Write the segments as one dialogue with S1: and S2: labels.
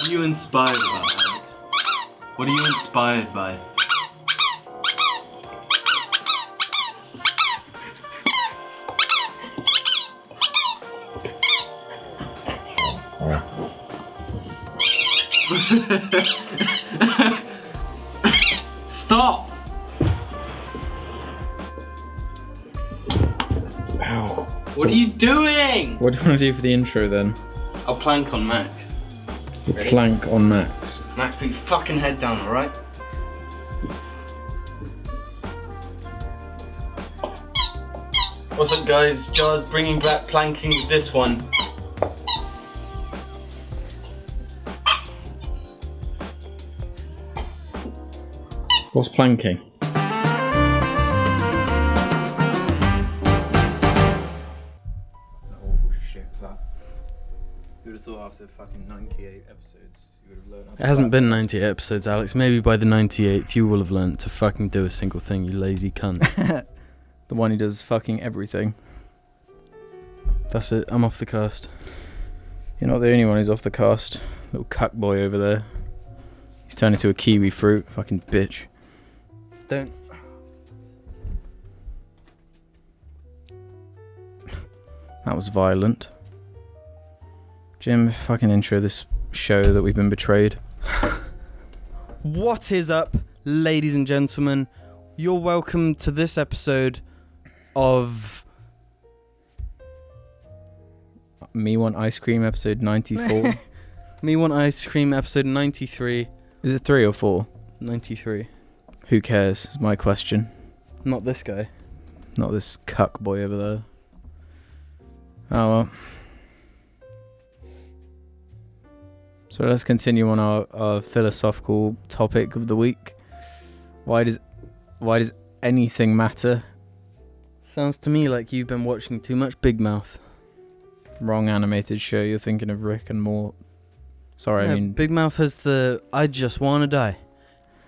S1: are you inspired by, Alex? What are you inspired by? Stop!
S2: Ow.
S1: What are you doing?
S2: What do you want to do for the intro then?
S1: I'll plank on Max. Ready?
S2: Plank on Max.
S1: Max, put your fucking head down, alright? What's up, guys? Jar's bringing back planking with this one.
S2: What's planking?
S3: Awful shit, that. You would have thought after fucking 98 episodes, you would have learned how to
S1: It hasn't
S3: clap.
S1: been 98 episodes, Alex. Maybe by the 98th you will have learnt to fucking do a single thing, you lazy cunt.
S3: The one who does fucking everything.
S1: That's it, I'm off the cast.
S3: You're not the only one who's off the cast. Little cuck boy over there. He's turned into a kiwi fruit. Fucking bitch.
S1: Don't.
S3: That was violent. Jim, fucking intro this show that we've been betrayed.
S1: What is up, ladies and gentlemen? You're welcome to this episode of
S3: Me Want Ice Cream episode 94.
S1: Me Want Ice Cream episode 93.
S3: Is it 3 or 4?
S1: 93.
S3: Who cares? Is my question.
S1: Not this guy.
S3: Not this cuck boy over there. Oh well. So let's continue on our philosophical topic of the week. Why does anything matter?
S1: Sounds to me like you've been watching too much Big Mouth.
S3: Wrong animated show. You're thinking of Rick and Morty. Sorry,
S1: Yeah,
S3: I mean
S1: Big Mouth has the I just want to die.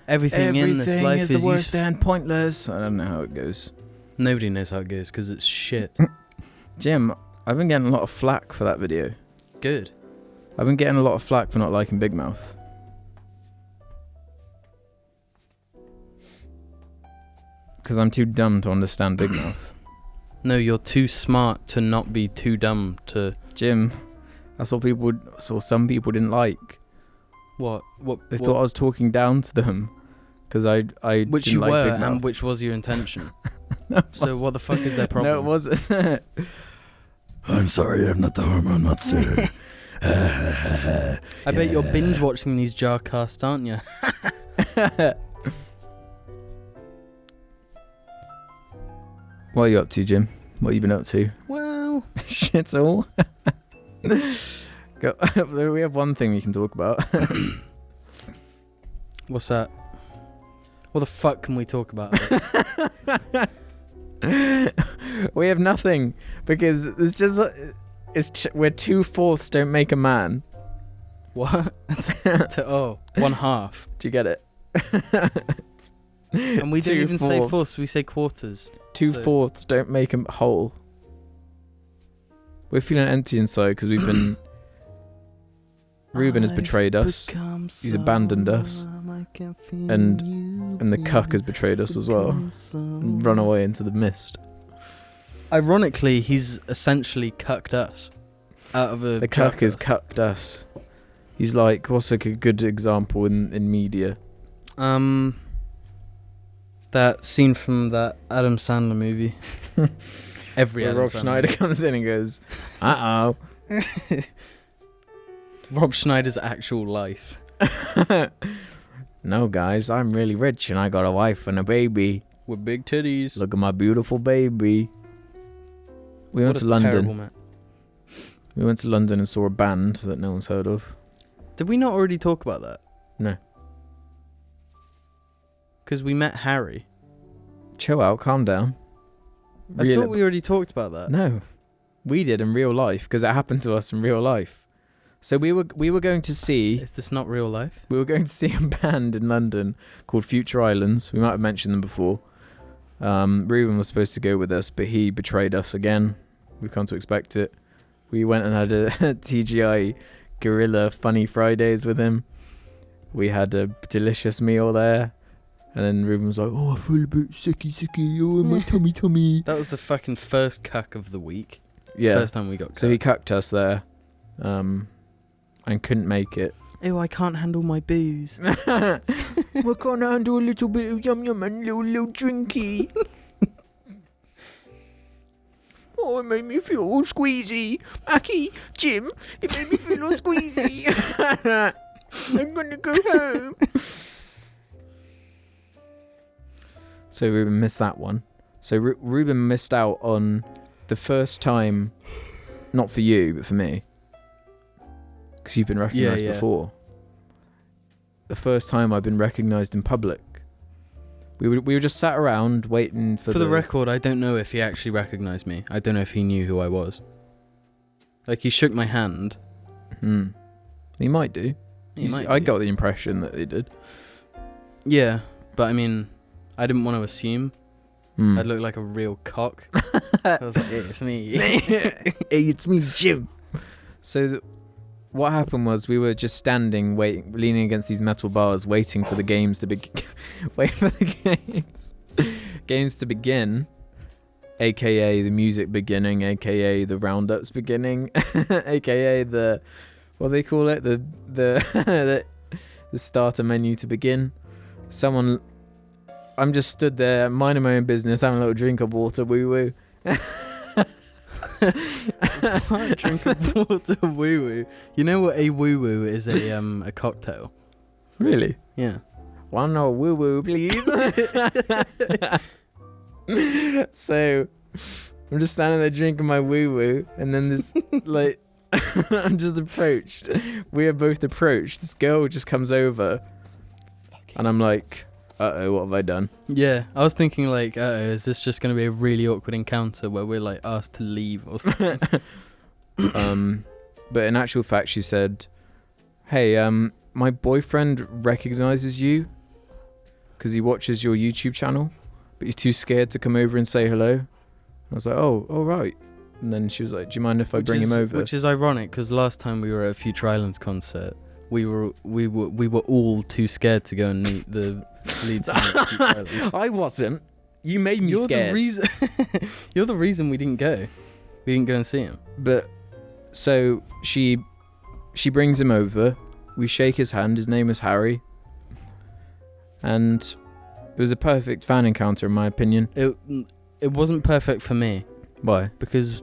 S1: Everything in this life is
S3: the worse
S1: useful.
S3: than pointless. I don't know how it goes.
S1: Nobody knows how it goes because it's shit.
S3: Jim, I've been getting a lot of flack for that video.
S1: Good.
S3: I've been getting a lot of flack for not liking Big Mouth. Because I'm too dumb to understand Big Mouth.
S1: No, you're too smart to not be too dumb to...
S3: Jim, that's what some people didn't like.
S1: What?
S3: They thought I was talking down to them. Because I
S1: Which
S3: didn't
S1: you
S3: like
S1: were,
S3: Big Mouth.
S1: and which was your intention.
S3: No, it
S1: So
S3: wasn't.
S1: what the fuck is their problem?
S3: No, it wasn't.
S4: I'm sorry, I'm not the hormone monster.
S1: I bet you're binge watching these JARCasts, aren't you?
S3: What are you up to, Jim? What have you been up to?
S1: Well,
S3: Shit's all. We have one thing we can talk about.
S1: what's that? What the fuck can we talk about?
S3: We have nothing because it's just where 2/4 don't make a man.
S1: What? One half.
S3: Do you get it?
S1: And we don't even say
S3: 2/4.
S1: fourths, we say quarters.
S3: 2/4 don't make a whole. We're feeling empty inside because we've been. Ruben has betrayed us. He's abandoned us. And the cuck has betrayed us as well. And run away into the mist.
S1: Ironically, he's essentially cucked us. Out of a
S3: The cuck has
S1: JARCast.
S3: cucked us. He's like, what's like a good example in media?
S1: That scene from that Adam Sandler movie. Every
S3: Where
S1: Adam
S3: Rob
S1: Sandler
S3: Schneider
S1: movie.
S3: comes in and goes, uh-oh.
S1: Rob Schneider's actual life.
S3: No, guys, I'm really rich and I got a wife and a baby.
S1: With big titties.
S3: Look at my beautiful baby. We went
S1: What
S3: to
S1: a
S3: London.
S1: terrible man.
S3: We went to London and saw a band that no one's heard of.
S1: Did we not already talk about that?
S3: No.
S1: Because we met Harry.
S3: Chill out, calm down.
S1: I thought we already talked about that.
S3: No, we did in real life because it happened to us in real life. So we were going to see
S1: Is this not real life?
S3: a band in London called Future Islands. We might have mentioned them before. Ruben was supposed to go with us, but he betrayed us again. We've come to expect it. We went and had a TGI Gorilla Funny Fridays with him. We had a delicious meal there. And then Ruben was like, oh, I feel a bit sicky, oh, my tummy.
S1: That was the fucking first cuck of the week.
S3: Yeah.
S1: First time we got cucked.
S3: So he cucked us there. And couldn't make it.
S1: Ew, I can't handle my booze.
S3: I can't handle a little bit of yum yum and little drinky. Oh, it made me feel all squeezy. Aki, Jim, it made me feel all squeezy. I'm gonna go home. So Ruben missed that one. So Ruben missed out on the first time, not for you, but for me. Because you've been recognised before. The first time I've been recognised in public. We were just sat around waiting for
S1: the record, I don't know if he actually recognised me. I don't know if he knew who I was. Like, he shook my hand.
S3: He might do. I got the impression that he did.
S1: Yeah, but I mean, I didn't want to assume. I'd look like a real cock. I was like, hey, it's me.
S3: Hey, it's me, Jim. So what happened was we were just standing, leaning against these metal bars, waiting for the games to begin. Games to begin, aka the music beginning, aka the roundups beginning, aka the what do they call it, the the starter menu to begin. I'm just stood there minding my own business, having a little drink of water, woo woo.
S1: Drink of water, woo woo. You know what a woo woo is? A cocktail.
S3: Really?
S1: Yeah.
S3: One more woo woo, please. So I'm just standing there drinking my woo woo, and then this like I'm just approached. We are both approached. This girl just comes over, and I'm like, uh-oh, what have I done?
S1: Yeah, I was thinking like, is this just going to be a really awkward encounter where we're like asked to leave or something?
S3: But in actual fact, she said, hey, my boyfriend recognizes you because he watches your YouTube channel, but he's too scared to come over and say hello. I was like, oh, all right. And then she was like, do you mind if I bring him over? Which
S1: is ironic because last time we were at a Future Islands concert, we were all too scared to go and meet the lead singer of Future Islands.
S3: I wasn't. You made me scared.
S1: You're the reason we didn't go. We didn't go and see him.
S3: But so she brings him over. We shake his hand. His name is Harry. And it was a perfect fan encounter, in my opinion.
S1: It wasn't perfect for me.
S3: Why?
S1: Because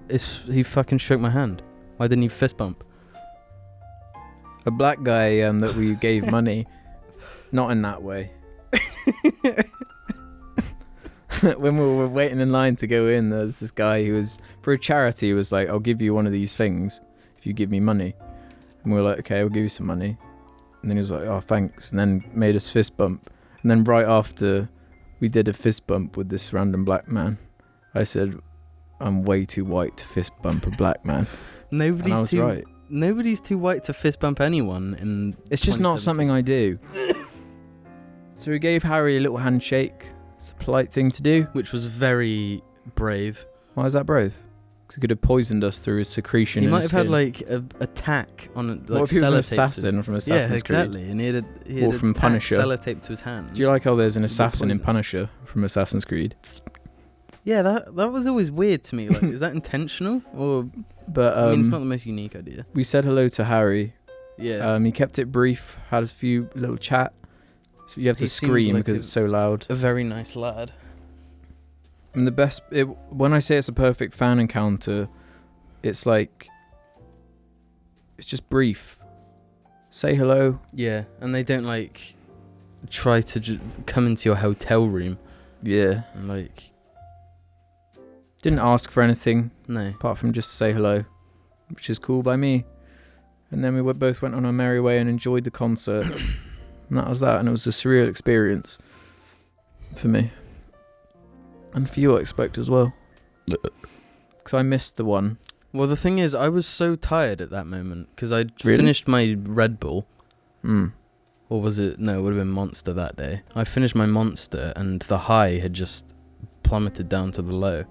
S1: he fucking shook my hand. Why didn't he fist bump?
S3: A black guy that we gave money, not in that way. When we were waiting in line to go in, there was this guy who was, for a charity, was like, I'll give you one of these things if you give me money. And we were like, okay, I'll give you some money. And then he was like, oh, thanks. And then made us fist bump. And then right after we did a fist bump with this random black man, I said, I'm way too white to fist bump a black man.
S1: Nobody's too white to fist bump anyone.
S3: It's just not something I do. So we gave Harry a little handshake. It's a polite thing to do.
S1: Which was very brave.
S3: Why is that brave? Because he could have poisoned us through his secretion.
S1: He might have had like a tack on it. Like,
S3: what if he was an assassin from Assassin's Creed?
S1: Yeah, exactly. And he had
S3: from Punisher.
S1: Sellotape to his hand.
S3: Do you like how there's an assassin in Punisher from Assassin's Creed?
S1: Yeah, that was always weird to me. Like, is that intentional or?
S3: But
S1: I mean, it's not the most unique idea.
S3: We said hello to Harry.
S1: Yeah.
S3: He kept it brief. Had a few little chat. So you have to scream like because it's so loud.
S1: A very nice lad.
S3: And when I say it's a perfect fan encounter, it's like it's just brief. Say hello.
S1: Yeah, and they don't like try to come into your hotel room.
S3: Yeah.
S1: And like.
S3: Didn't ask for anything.
S1: No.
S3: Apart from just say hello, which is cool by me. And then we both went on our merry way and enjoyed the concert. And that was that. And it was a surreal experience for me. And for you, I expect, as well. Because I missed the one.
S1: Well, the thing is, I was so tired at that moment. Because I'd finished my Red Bull. Or was it? No, it would have been Monster that day. I finished my Monster and the high had just plummeted down to the low.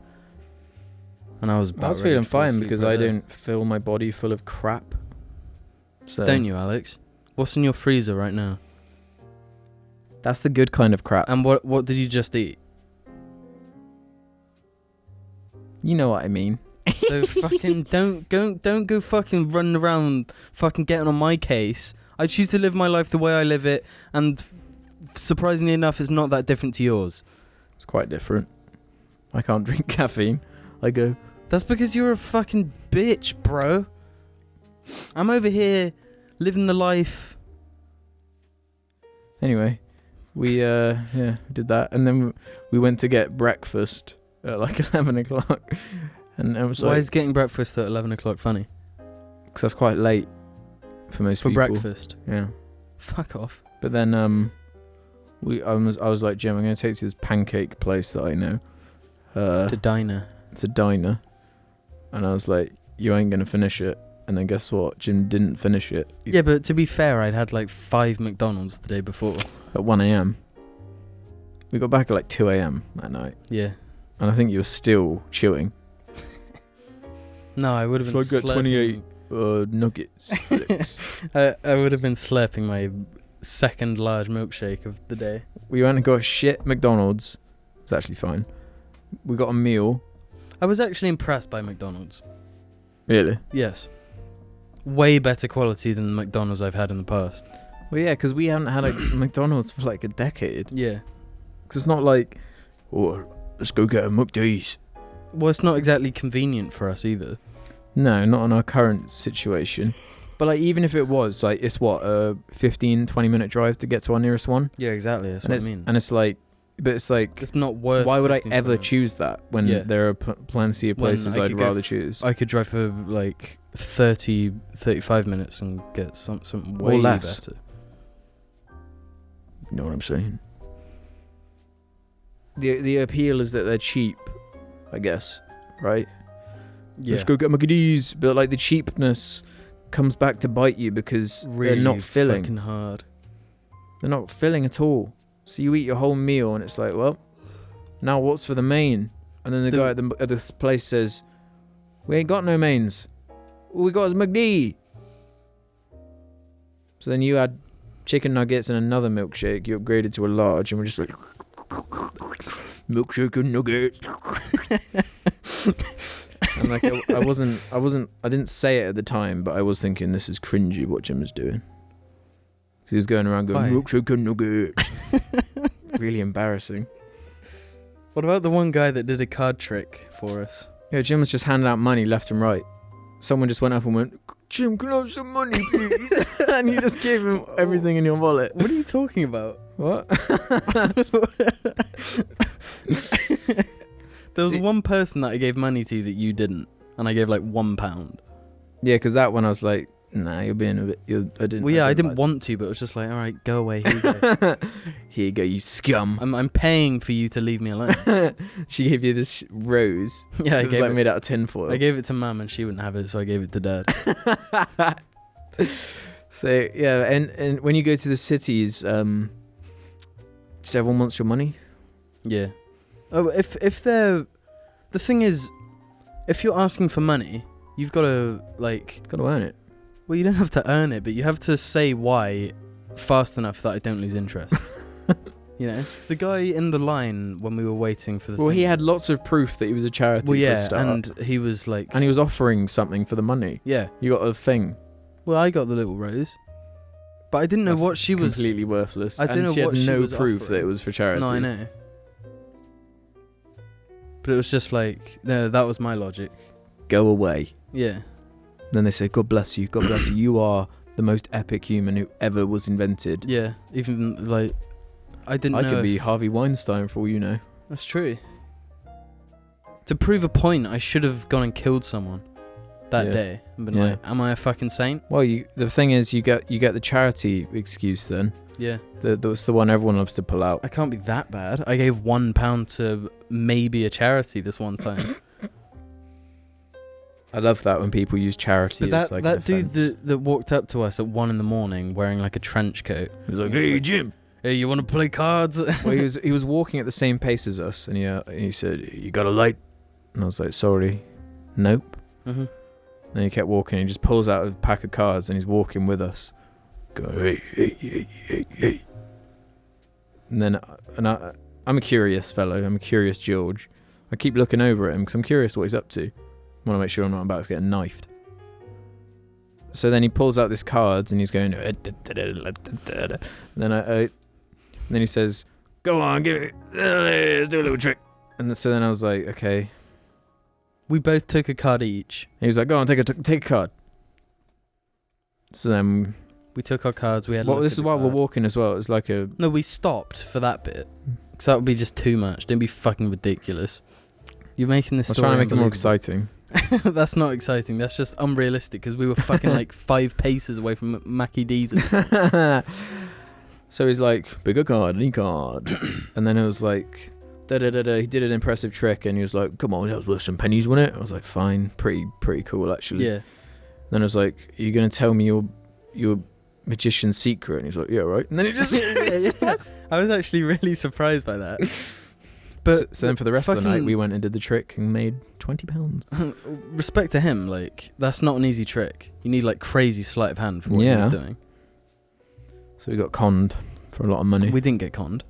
S1: And I was feeling
S3: fine because I don't fill my body full of crap. So
S1: Don't you, Alex? What's in your freezer right now?
S3: that's the good kind of crap.
S1: And what did you just eat?
S3: You know what I mean.
S1: So fucking don't go fucking running around fucking getting on my case. I choose to live my life the way I live it, and surprisingly enough, it's not that different to yours.
S3: It's quite different. I can't drink caffeine. I go,
S1: That's because you're a fucking bitch, bro. I'm over here living the life.
S3: anyway, we did that, and then we went to get breakfast at like 11 o'clock, and I was
S1: Why
S3: like,
S1: is getting breakfast at 11 o'clock funny?
S3: because that's quite late for most
S1: For
S3: people.
S1: breakfast?
S3: Yeah.
S1: Fuck off.
S3: But then I was like, Jim, I'm gonna take you to this pancake place that I know.
S1: The diner.
S3: It's a diner, and I was like, you ain't gonna finish it. And then guess what? Jim didn't finish it.
S1: Yeah, but to be fair, I'd had like 5 McDonald's the day before.
S3: At 1 a.m. We got back at like 2 a.m. that night,
S1: Yeah.
S3: and I think you were still chewing.
S1: No, I would have been
S3: So I got 28 nuggets.
S1: I would have been slurping my second large milkshake of the day.
S3: We went and got shit McDonald's. It was actually fine. We got a meal.
S1: I was actually impressed by McDonald's.
S3: Really?
S1: Yes. Way better quality than the McDonald's I've had in the past.
S3: Well, yeah, because we haven't had a McDonald's for like a decade.
S1: Yeah.
S3: Because it's not like, oh, let's go get a McD's.
S1: Well, it's not exactly convenient for us either.
S3: No, not in our current situation. But like, even if it was, like, it's what, a 15, 20-minute drive to get to our nearest one?
S1: Yeah, exactly. That's
S3: And
S1: what
S3: it's,
S1: I mean.
S3: and it's like, but it's like,
S1: It's not worth.
S3: why would I
S1: 15
S3: ever
S1: minutes.
S3: choose that when
S1: Yeah.
S3: there are plenty of
S1: When
S3: places
S1: I
S3: I'd
S1: could go
S3: rather choose?
S1: I could drive for like 30, 35 minutes and get something
S3: Or
S1: way
S3: less.
S1: better.
S3: You know what I'm saying? The appeal is that they're cheap, I guess, right?
S1: Yeah.
S3: Let's go get McD's. But like, the cheapness comes back to bite you because
S1: Really
S3: they're not filling.
S1: fucking hard.
S3: They're not filling at all. So you eat your whole meal and it's like, well, now what's for the main? And then the guy at this place says, we ain't got no mains. All we got is McD. So then you had chicken nuggets and another milkshake. You upgraded to a large, and we're just like, milkshake and nuggets. And like, I didn't say it at the time, but I was thinking, this is cringy what Jim was doing. He was going around going,
S1: Why?
S3: milkshake and nuggets. Really embarrassing.
S1: What about the one guy that did a card trick for us?
S3: Yeah, Jim was just handing out money left and right. Someone just went up and went, Jim, can I have some money, please? And you just gave him everything in your wallet.
S1: What are you talking about?
S3: What?
S1: There was
S3: See-
S1: one person that I gave money to that you didn't, and I gave like £1.
S3: Yeah, because that one I was like, nah, you're being a bit. I didn't.
S1: Well, yeah, I didn't
S3: like-
S1: want to, but it was just like, all right, go away. Here you go.
S3: Here you go, you scum.
S1: I'm paying for you to leave me alone.
S3: She gave you this rose.
S1: Yeah, I
S3: It was
S1: gave
S3: like
S1: it.
S3: made out of tinfoil.
S1: I gave it to Mum, and she wouldn't have it, so I gave it to Dad.
S3: So yeah, and when you go to the cities, just everyone wants your money.
S1: Yeah. Oh, if they're, the thing is, if you're asking for money, you've got to like.
S3: Got to earn it.
S1: Well, you don't have to earn it, but you have to say why fast enough that I don't lose interest. You know, the guy in the line when we were waiting for the.
S3: Well,
S1: thing,
S3: he had lots of proof that he was a charity.
S1: Well,
S3: for a
S1: yeah,
S3: start.
S1: and he was like.
S3: And he was offering something for the money.
S1: Yeah.
S3: You got a thing.
S1: Well, I got the little rose, but I didn't know
S3: That's
S1: what she was.
S3: completely worthless.
S1: I didn't
S3: and
S1: know
S3: she
S1: what
S3: had
S1: she
S3: no
S1: was
S3: proof
S1: offering.
S3: that it was for charity.
S1: No, I know. But it was just like, no, that was my logic.
S3: Go away.
S1: Yeah.
S3: Then they say, God bless you. God bless you. You are the most epic human who ever was invented.
S1: Yeah. Even like, I didn't
S3: I
S1: know.
S3: could be
S1: if-
S3: Harvey Weinstein for all you know.
S1: That's true. To prove a point, I should have gone and killed someone that
S3: Yeah.
S1: day and been
S3: Yeah.
S1: like, am I a fucking saint?
S3: Well, the thing is, you get the charity excuse then.
S1: Yeah.
S3: That's the one everyone loves to pull out.
S1: I can't be that bad. I gave £1 to maybe a charity this one time.
S3: I love that when people use charity
S1: But
S3: as
S1: that,
S3: like
S1: that
S3: an
S1: dude
S3: offense.
S1: that walked up to us at 1 a.m. wearing like a trench coat.
S3: He's like, hey, Jim.
S1: Hey, you want to play cards?
S3: Well, he was walking at the same pace as us, and he said, you got a light? And I was like, sorry, nope.
S1: Mm-hmm.
S3: And he kept walking. He just pulls out a pack of cards and he's walking with us. Go, hey. And then, I'm a curious fellow. I'm a curious George. I keep looking over at him because I'm curious what he's up to. I want to make sure I'm not about to get knifed. So then he pulls out this cards and he's going, and then he says, "Go on, give it. Let's do a little trick." And so then I was like, okay.
S1: We both took a card each.
S3: He was like, "Go on, take a card." So then
S1: we took our cards. We had. Well,
S3: this is while we're walking as well. It was like a.
S1: No, we stopped for that bit because that would be just too much. Don't be fucking ridiculous. You're making this.
S3: I was trying to make it more exciting.
S1: That's not exciting. That's just unrealistic because we were fucking like 5 paces away from Mackie D's.
S3: So he's like, "Bigger card, any card," and then it was like, da da da da. He did an impressive trick, and he was like, "Come on, that was worth some pennies, wasn't it?" I was like, "Fine, pretty cool actually."
S1: Yeah.
S3: Then I was like, "Are you gonna tell me your magician's secret?" And he's like, "Yeah, right." And then it just.
S1: I was actually really surprised by that. But
S3: so then for the rest of the night, we went and did the trick and made £20.
S1: Respect to him, like that's not an easy trick. You need like crazy sleight of hand for what he was doing.
S3: So we got conned for a lot of money.
S1: We didn't get conned.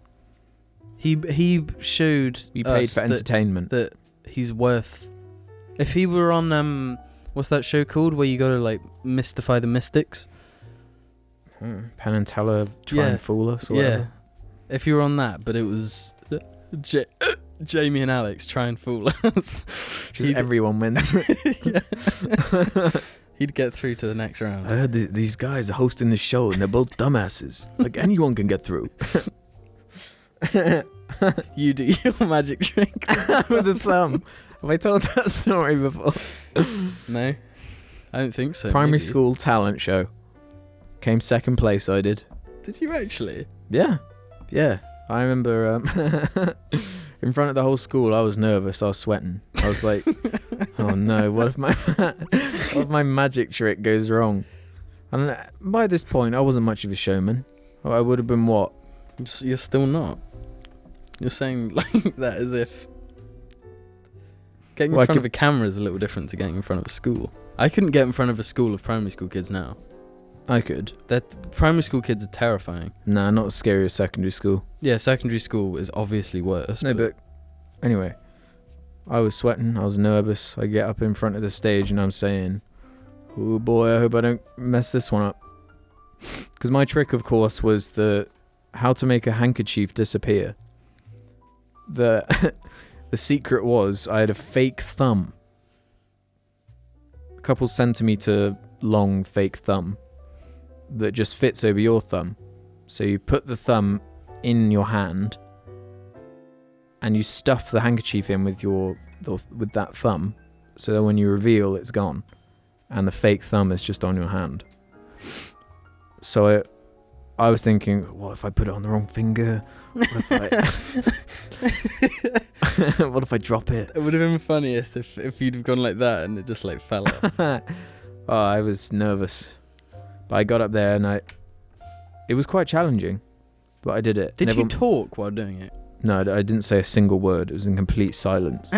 S1: He showed.
S3: We paid for entertainment.
S1: That he's worth. If he were on what's that show called where you got to like mystify the mystics?
S3: Penn and Teller try and fool us. Or whatever.
S1: If you were on that, but it was. Jamie and Alex try and fool us.
S3: Everyone wins.
S1: He'd get through to the next round.
S3: I heard these guys are hosting this show and they're both dumbasses. Like anyone can get through.
S1: You do your magic trick
S3: with the thumb. Have I told that story before?
S1: No, I don't think so.
S3: Primary school talent show. Came second place. I did.
S1: Did you actually?
S3: Yeah. I remember in front of the whole school, I was nervous. I was sweating. I was like, "Oh no, what if my magic trick goes wrong?" And by this point, I wasn't much of a showman. I would have been what?
S1: You're still not. You're saying like that as if getting in front of a camera is a little different to getting in front of a school. I couldn't get in front of a school of primary school kids now.
S3: I could.
S1: That primary school kids are terrifying.
S3: Nah, not as scary as secondary school.
S1: Yeah, secondary school is obviously worse.
S3: No, but anyway, I was sweating. I was nervous. I get up in front of the stage and I'm saying, "Oh boy, I hope I don't mess this one up." Because my trick, of course, was how to make a handkerchief disappear. The secret was I had a fake thumb, a couple centimeter long fake thumb that just fits over your thumb. So you put the thumb in your hand and you stuff the handkerchief in with that thumb, so that when you reveal, it's gone and the fake thumb is just on your hand. So I was thinking, what if I put it on the wrong finger? What if I drop it?
S1: It would have been funniest if you'd have gone like that and it just like fell off.
S3: Oh, I was nervous. But I got up there and it was quite challenging, but I did it.
S1: Did you talk while doing it?
S3: No, I didn't say a single word. It was in complete silence.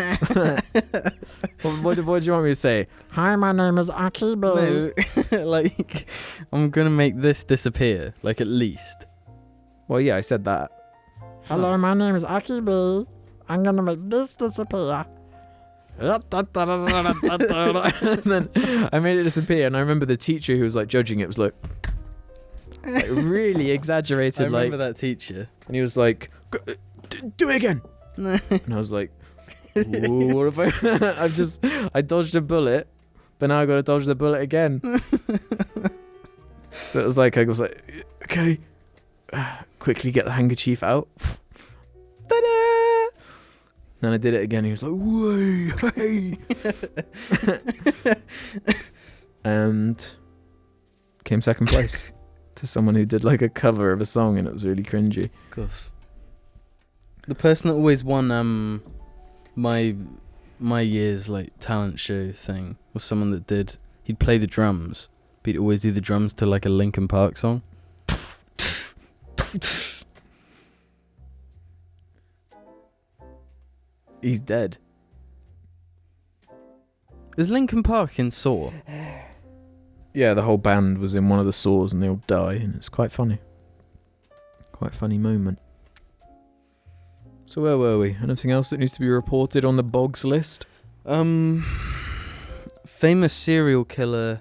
S3: What do you want me to say? "Hi, my name is Akibo."
S1: No, like, I'm going to make this disappear, like at least.
S3: Well, yeah, I said that. "Hello, my name is Akibo. I'm going to make this disappear." And then I made it disappear, and I remember the teacher who was like judging it was like really exaggerated.
S1: I remember that teacher,
S3: and he was like, "Do it again." And I was like, "What if I dodged a bullet, but now I got to dodge the bullet again." So it was like I was like, "Okay, quickly get the handkerchief out." Ta-da! And I did it again. He was like, "Whoa, hey!" And came second place to someone who did like a cover of a song, and it was really cringy.
S1: Of course. The person that always won my year's like talent show thing was someone that he'd play the drums, but he'd always do the drums to like a Linkin Park song.
S3: He's dead.
S1: Is Linkin Park in Saw?
S3: Yeah, the whole band was in one of the saws and they all die, and it's quite funny. Quite a funny moment. So where were we? Anything else that needs to be reported on the Boggs list?
S1: Famous serial killer,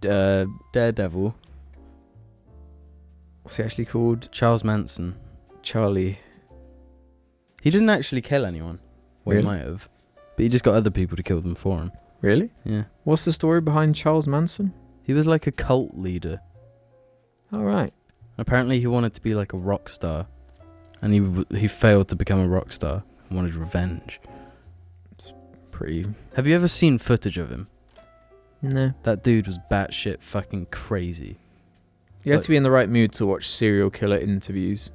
S1: Daredevil.
S3: What's he actually called?
S1: Charles Manson.
S3: Charlie.
S1: He didn't actually kill anyone. Well,
S3: Really?
S1: he might have. But he just got other people to kill them for him.
S3: Really?
S1: Yeah.
S3: What's the story behind Charles Manson?
S1: He was like a cult leader.
S3: All right.
S1: Apparently he wanted to be like a rock star. And he failed to become a rock star. And wanted revenge.
S3: Pretty.
S1: Have you ever seen footage of him?
S3: No.
S1: That dude was batshit fucking crazy.
S3: You have to be in the right mood to watch serial killer interviews.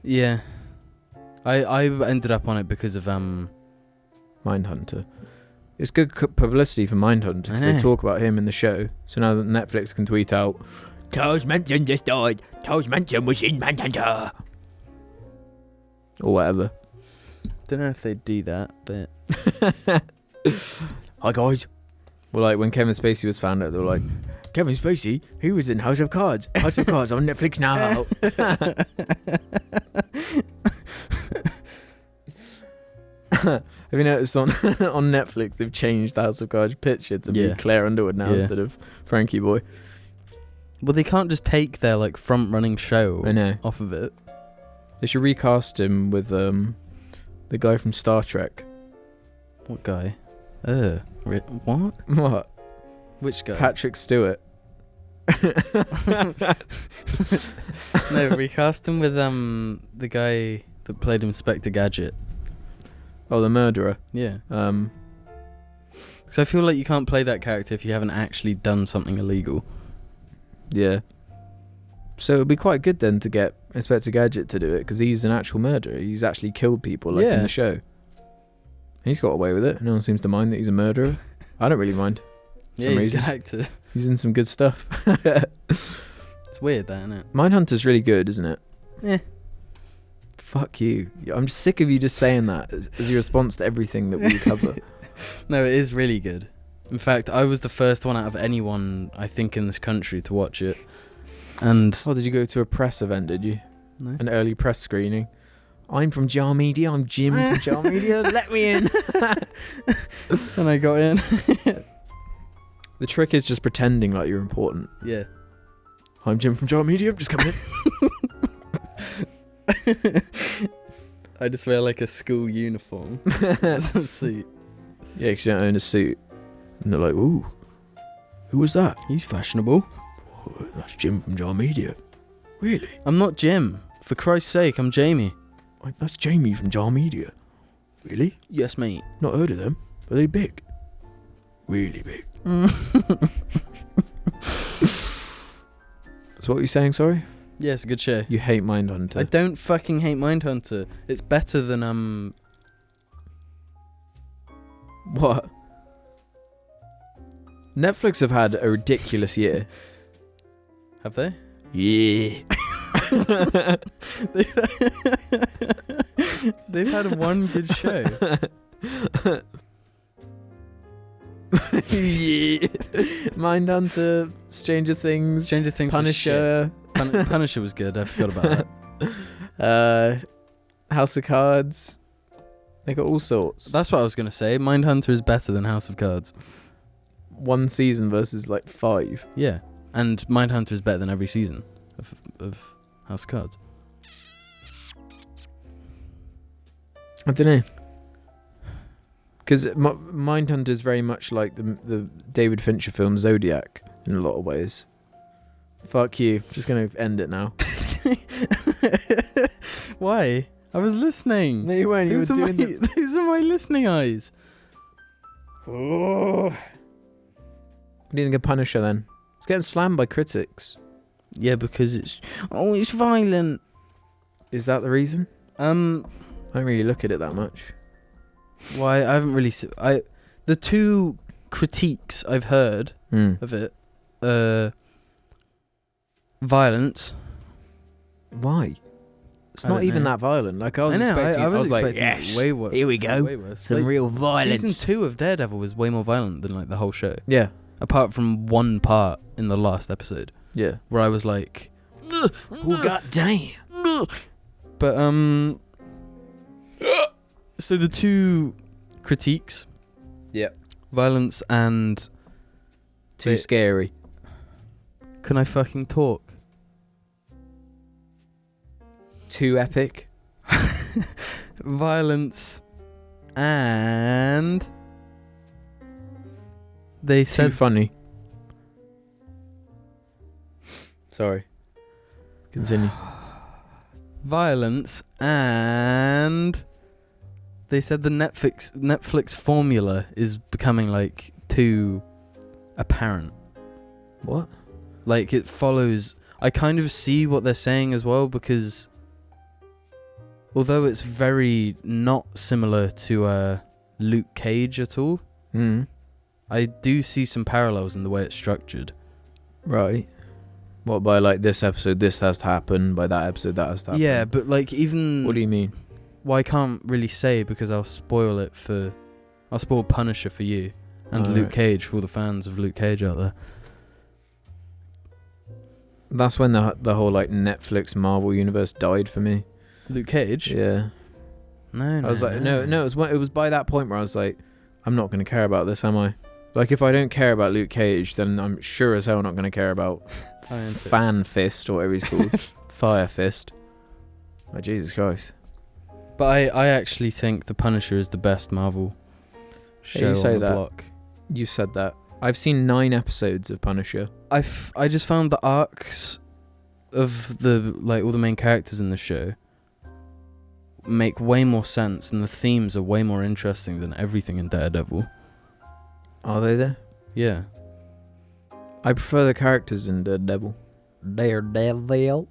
S1: Yeah. I ended up on it because of
S3: Mindhunter. It's good publicity for Mindhunter because they talk about him in the show. So now that Netflix can tweet out, Charles Manson just died. Charles Manson was in Mindhunter. Or whatever.
S1: Don't know if they'd do that, but
S3: Hi guys. Well, like when Kevin Spacey was found out, they were like, Kevin Spacey, he was in House of Cards. House of Cards on Netflix now. Have you noticed on on Netflix they've changed the House of Cards picture to be Claire Underwood now instead of Frankie Boy?
S1: Well, they can't just take their like front running show off of it.
S3: They should recast him with the guy from Star Trek.
S1: What guy? What?
S3: What?
S1: Which guy?
S3: Patrick Stewart.
S1: No, recast him with the guy that played Inspector Gadget.
S3: Oh, the murderer.
S1: Yeah. Because I feel like you can't play that character if you haven't actually done something illegal.
S3: Yeah. So it'd be quite good then to get Inspector Gadget to do it because he's an actual murderer. He's actually killed people in the show. And he's got away with it. No one seems to mind that he's a murderer. I don't really mind.
S1: Yeah, he's a good actor.
S3: He's in some good stuff.
S1: It's weird that, isn't it?
S3: Mindhunter's really good, isn't it?
S1: Yeah.
S3: Fuck you. I'm sick of you just saying that as your response to everything that we cover.
S1: No, it is really good. In fact, I was the first one out of anyone, I think, in this country to watch it. And
S3: did you go to a press event, did you?
S1: No.
S3: An early press screening? I'm from Jar Media. I'm Jim from Jar Media. Let me in.
S1: And I got in.
S3: The trick is just pretending like you're important.
S1: Yeah.
S3: I'm Jim from Jar Media. I'm just coming in.
S1: I just wear like a school uniform. That's a suit.
S3: Yeah, because you don't own a suit. And they're like, ooh, who was that?
S1: He's fashionable.
S3: Oh, that's Jim from Jar Media. Really?
S1: I'm not Jim. For Christ's sake, I'm Jamie.
S3: That's Jamie from Jar Media. Really?
S1: Yes, mate.
S3: Not heard of them. Are they big? Really big. So what were you saying, sorry?
S1: Yeah, it's a good show.
S3: You hate Mindhunter.
S1: I don't fucking hate Mindhunter. It's better than
S3: What? Netflix have had a ridiculous year.
S1: Have they?
S3: Yeah.
S1: They've had one good show.
S3: Yeah. Mindhunter, Stranger Things, Punisher.
S1: Punisher was good. I forgot about that.
S3: House of Cards. They got all sorts.
S1: That's what I was gonna say. Mindhunter is better than House of Cards.
S3: One season versus like 5.
S1: Yeah, and Mindhunter is better than every season of House of Cards.
S3: I don't know. Because Mindhunter is very much like the David Fincher film Zodiac in a lot of ways. Fuck you. Just going to end it now.
S1: Why? I was listening.
S3: No, you weren't. You were doing
S1: These are my listening eyes.
S3: Oh. What do you think of Punisher then? It's getting slammed by critics.
S1: Yeah, because it's violent.
S3: Is that the reason? I don't really look at it that much.
S1: Why? I haven't really. The two critiques I've heard of it, violence.
S3: Why? It's not even that violent. Like I was expecting.
S1: I was
S3: like,
S1: expecting
S3: yes,
S1: way worse.
S3: here we go.
S1: Way worse.
S3: Some real violence.
S1: Season 2 of Daredevil was way more violent than like the whole show.
S3: Yeah,
S1: apart from one part in the last episode
S3: Yeah.
S1: where I was like,
S3: Oh, god damn.
S1: but so the two critiques,
S3: Yep.
S1: violence and
S3: Too
S1: Wait.
S3: scary.
S1: can I fucking talk?
S3: Too epic.
S1: Violence and they
S3: Too
S1: said
S3: funny. Sorry. Continue.
S1: violence and they said the Netflix formula is becoming like too apparent.
S3: What?
S1: Like it follows. I kind of see what they're saying as well, because although it's very not similar to Luke Cage at all, I do see some parallels in the way it's structured.
S3: Right. What, by like this episode this has to happen, by that episode that has to happen?
S1: Yeah, but like even
S3: What do you mean?
S1: well, I can't really say because I'll spoil Punisher for you and Luke
S3: Alright.
S1: Cage for all the fans of Luke Cage out there.
S3: That's when the whole like Netflix Marvel universe died for me.
S1: Luke Cage?
S3: Yeah.
S1: No,
S3: I was like, no, it was by that point where I was like, I'm not going to care about this, am I? Like, if I don't care about Luke Cage, then I'm sure as hell not going to care about
S1: Iron Fist.
S3: Fan Fist, or whatever he's called. Fire Fist. Oh, Jesus Christ.
S1: But I actually think The Punisher is the best Marvel show
S3: you say
S1: on the
S3: that.
S1: block.
S3: You said that. I've seen 9 episodes of Punisher.
S1: I just found the arcs of all the main characters in the show make way more sense, and the themes are way more interesting than everything in Daredevil.
S3: Are they there?
S1: Yeah.
S3: I prefer the characters in Daredevil. Daredevil.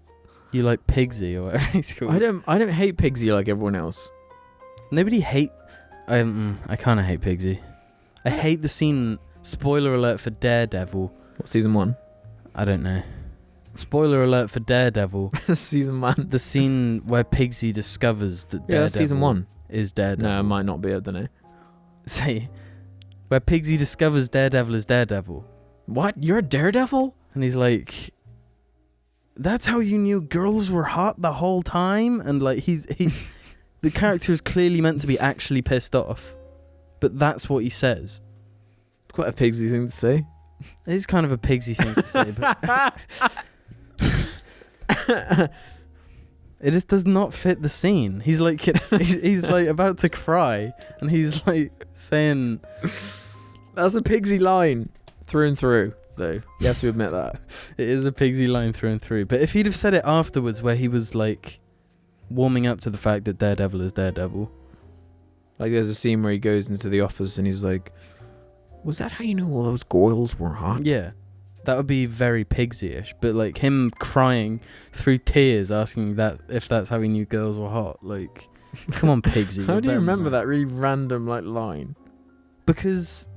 S1: You like Pigsy or whatever he's called.
S3: I don't hate Pigsy like everyone else.
S1: Nobody hate. I kind of hate Pigsy. I hate the scene. Spoiler alert for Daredevil.
S3: What, season 1?
S1: I don't know. Spoiler alert for Daredevil.
S3: Season 1.
S1: The scene where Pigsy discovers that
S3: Yeah, that's season 1.
S1: is Daredevil.
S3: No, it might not be, I don't know.
S1: Say, where Pigsy discovers Daredevil is Daredevil.
S3: What? You're a Daredevil?
S1: And he's like, that's how you knew girls were hot the whole time? And like the character is clearly meant to be actually pissed off, but that's what he says.
S3: It's quite a Pigsy thing to say.
S1: It is kind of a Pigsy thing to say, but it just does not fit the scene. He's like he's like about to cry, and he's like saying,
S3: That's a Pigsy line through and through, though. You have to admit that.
S1: it is a Pigsy line through and through. But if he'd have said it afterwards, where he was like warming up to the fact that Daredevil is Daredevil.
S3: Like, there's a scene where he goes into the office and he's like, was that how you knew all those girls were hot?
S1: Yeah, that would be very Pigsy-ish. But like him crying through tears, asking that if that's how he knew girls were hot. Like, come on, Pigsy.
S3: How
S1: you're
S3: do you
S1: better than
S3: remember that really random, like, line?
S1: Because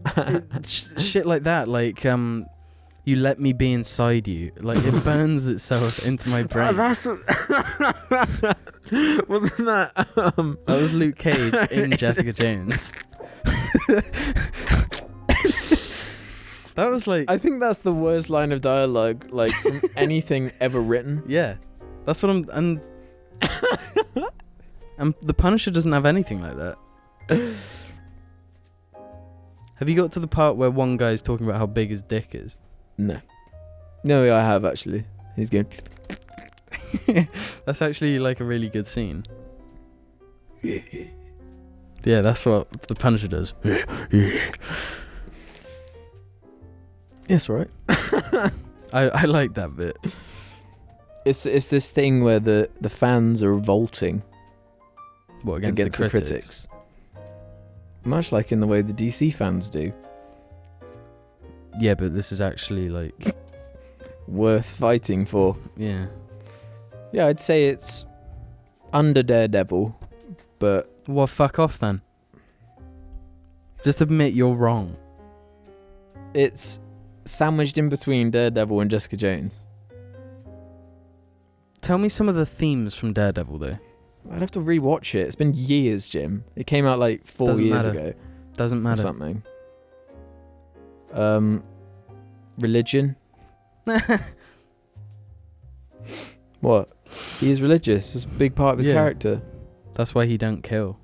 S1: shit like that, like you let me be inside you, like it burns itself into my brain.
S3: That's wasn't that
S1: That was Luke Cage in Jessica Jones. That was like,
S3: I think that's the worst line of dialogue, like, from anything ever written.
S1: yeah, that's what I'm. And the Punisher doesn't have anything like that. Have you got to the part where one guy's talking about how big his dick is?
S3: No, I have actually. He's going.
S1: That's actually like a really good scene. Yeah, that's what the Punisher does.
S3: Yes, right.
S1: I like that bit.
S3: It's this thing where the fans are revolting
S1: What,
S3: against the critics. Much like in the way the DC fans do.
S1: Yeah, but this is actually like,
S3: Worth fighting for.
S1: yeah.
S3: Yeah, I'd say it's under Daredevil, but
S1: Well, fuck off then. Just admit you're wrong.
S3: it's sandwiched in between Daredevil and Jessica Jones.
S1: Tell me some of the themes from Daredevil, though.
S3: I'd have to rewatch it. It's been years, Jim. It came out like 4
S1: Doesn't
S3: years
S1: matter.
S3: ago
S1: Doesn't
S3: or
S1: matter.
S3: something. religion. What? He is religious. It's a big part of his character.
S1: That's why he don't kill.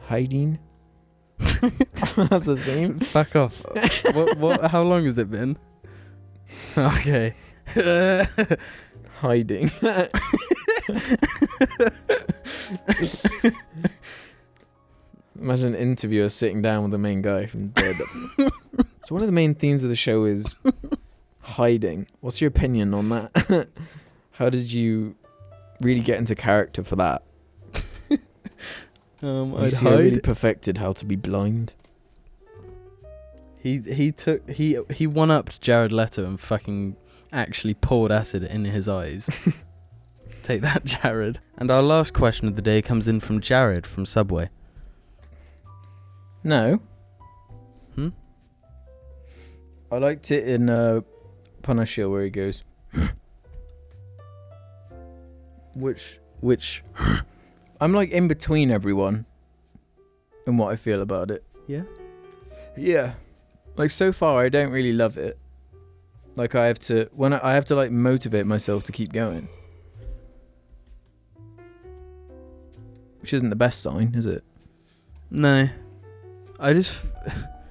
S3: Hiding. That's the theme.
S1: Fuck off. What? How long has it been? Okay.
S3: Hiding. Imagine an interviewer sitting down with the main guy from Daredevil. So one of the main themes of the show is hiding. What's your opinion on that? How did you really get into character for that? You see, I really perfected how to be blind.
S1: He one-upped Jared Leto and fucking actually poured acid in his eyes. Take that, Jared. And our last question of the day comes in from Jared from Subway.
S3: No. I liked it in Punisher where he goes.
S1: Which
S3: I'm like in between everyone and what I feel about it.
S1: Yeah?
S3: Yeah. Like so far I don't really love it. Like I have to like motivate myself to keep going. Which isn't the best sign, is it?
S1: No.
S3: It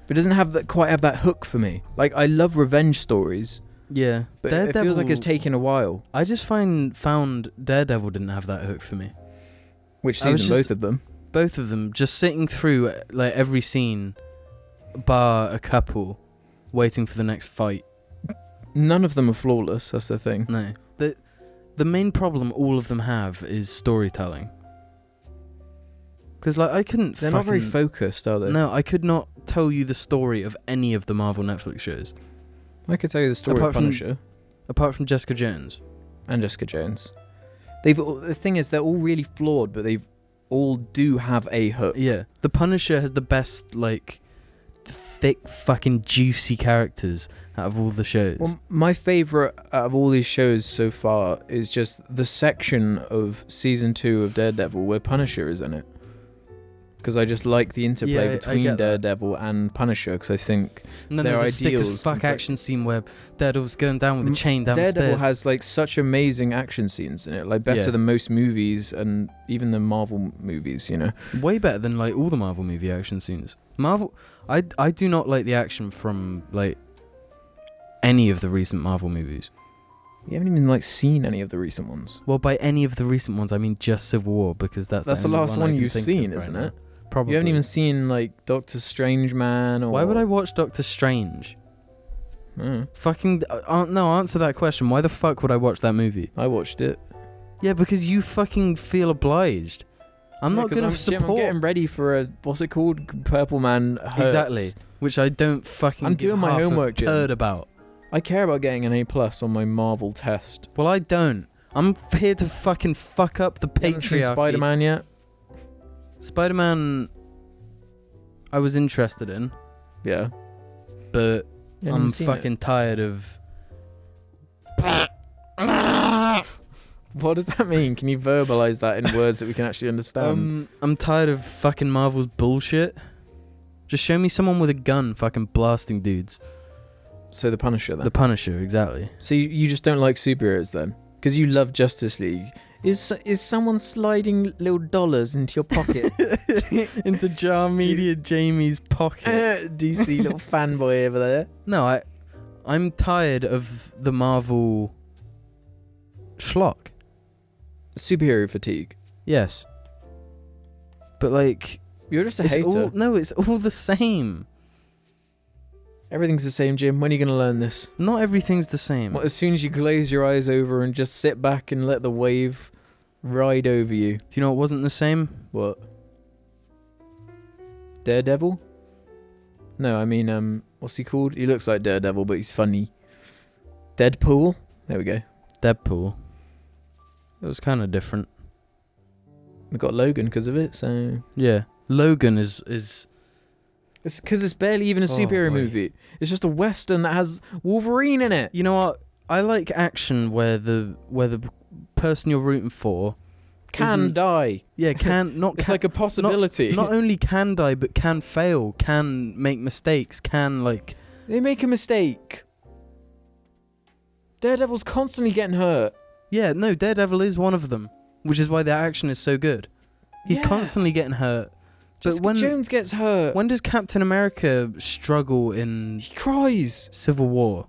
S3: doesn't quite have that hook for me. Like I love revenge stories.
S1: Yeah.
S3: But it feels like it's taken a while.
S1: I just found Daredevil didn't have that hook for me.
S3: Which season? Both of them?
S1: Both of them. Just sitting through like every scene, bar a couple, waiting for the next fight.
S3: None of them are flawless, that's the thing.
S1: No. The main problem all of them have is storytelling. Because like I couldn't
S3: They're not very focused, are they?
S1: No, I could not tell you the story of any of the Marvel Netflix shows.
S3: I could tell you the story of Punisher.
S1: Apart from Jessica Jones.
S3: And Jessica Jones. The thing is, they're all really flawed, but they've all do have a hook.
S1: Yeah. The Punisher has the best, like, thick, fucking juicy characters out of all the shows.
S3: Well, my favourite out of all these shows so far is just the section of Season 2 of Daredevil where Punisher is in it. Because I just like the interplay between Daredevil and Punisher, because I think
S1: and then
S3: their
S1: there's a sick
S3: ideals...
S1: as fuck action scene where Daredevil's going down with a chain down the stairs.
S3: Daredevil has like such amazing action scenes in it, like better than most movies and even the Marvel movies, you know.
S1: Way better than like all the Marvel movie action scenes. Marvel, I do not like the action from like any of the recent Marvel movies.
S3: You haven't even like seen any of the recent ones.
S1: Well, by any of the recent ones, I mean just Civil War, because that's
S3: the last one you've seen, isn't it?
S1: Probably.
S3: You haven't even seen like Doctor Strange, man. Or...
S1: Why would I watch Doctor Strange? Fucking no, answer that question. Why the fuck would I watch that movie?
S3: I watched it.
S1: Yeah, because you fucking feel obliged. I'm not gonna support.
S3: I'm getting ready for a what's it called? Purple Man Hurts.
S1: Exactly. Which I don't fucking.
S3: I'm doing my homework,
S1: Heard about.
S3: I care about getting an A+ on my Marvel test.
S1: Well, I don't. I'm here to fucking fuck up the patriarchy.
S3: Seen Spider-Man yet?
S1: Spider-Man, I was interested in.
S3: Yeah.
S1: But I'm fucking tired of...
S3: What does that mean? Can you verbalise that in words that we can actually understand?
S1: I'm tired of fucking Marvel's bullshit. Just show me someone with a gun fucking blasting dudes.
S3: So the Punisher then?
S1: The Punisher, exactly.
S3: So you just don't like superheroes then? Because you love Justice League. Is someone sliding little dollars into your pocket?
S1: Into Jar Media Jamie's pocket.
S3: DC little fanboy over there.
S1: No, I'm tired of the Marvel schlock.
S3: Superhero fatigue.
S1: Yes. But like...
S3: You're just a hater.
S1: It's all the same.
S3: Everything's the same, Jim. When are you going to learn this?
S1: Not everything's the same.
S3: What, as soon as you glaze your eyes over and just sit back and let the wave ride over you?
S1: Do you know what wasn't the same?
S3: What? Daredevil? No, I mean, what's he called? He looks like Daredevil, but he's funny. Deadpool? There we go.
S1: Deadpool. It was kind of different.
S3: We got Logan because of it, so...
S1: Yeah. Logan is...
S3: It's because it's barely even a superhero movie. It's just a western that has Wolverine in it.
S1: You know what? I like action where the person you're rooting for
S3: can die.
S1: Yeah, can not.
S3: It's like a possibility.
S1: Not only can die, but can fail, can make mistakes, can like.
S3: They make a mistake. Daredevil's constantly getting hurt.
S1: Yeah, no, Daredevil is one of them, which is why the action is so good. He's constantly getting hurt.
S3: Jessica
S1: But when
S3: Jones gets hurt.
S1: when does Captain America struggle in
S3: He cries.
S1: Civil War?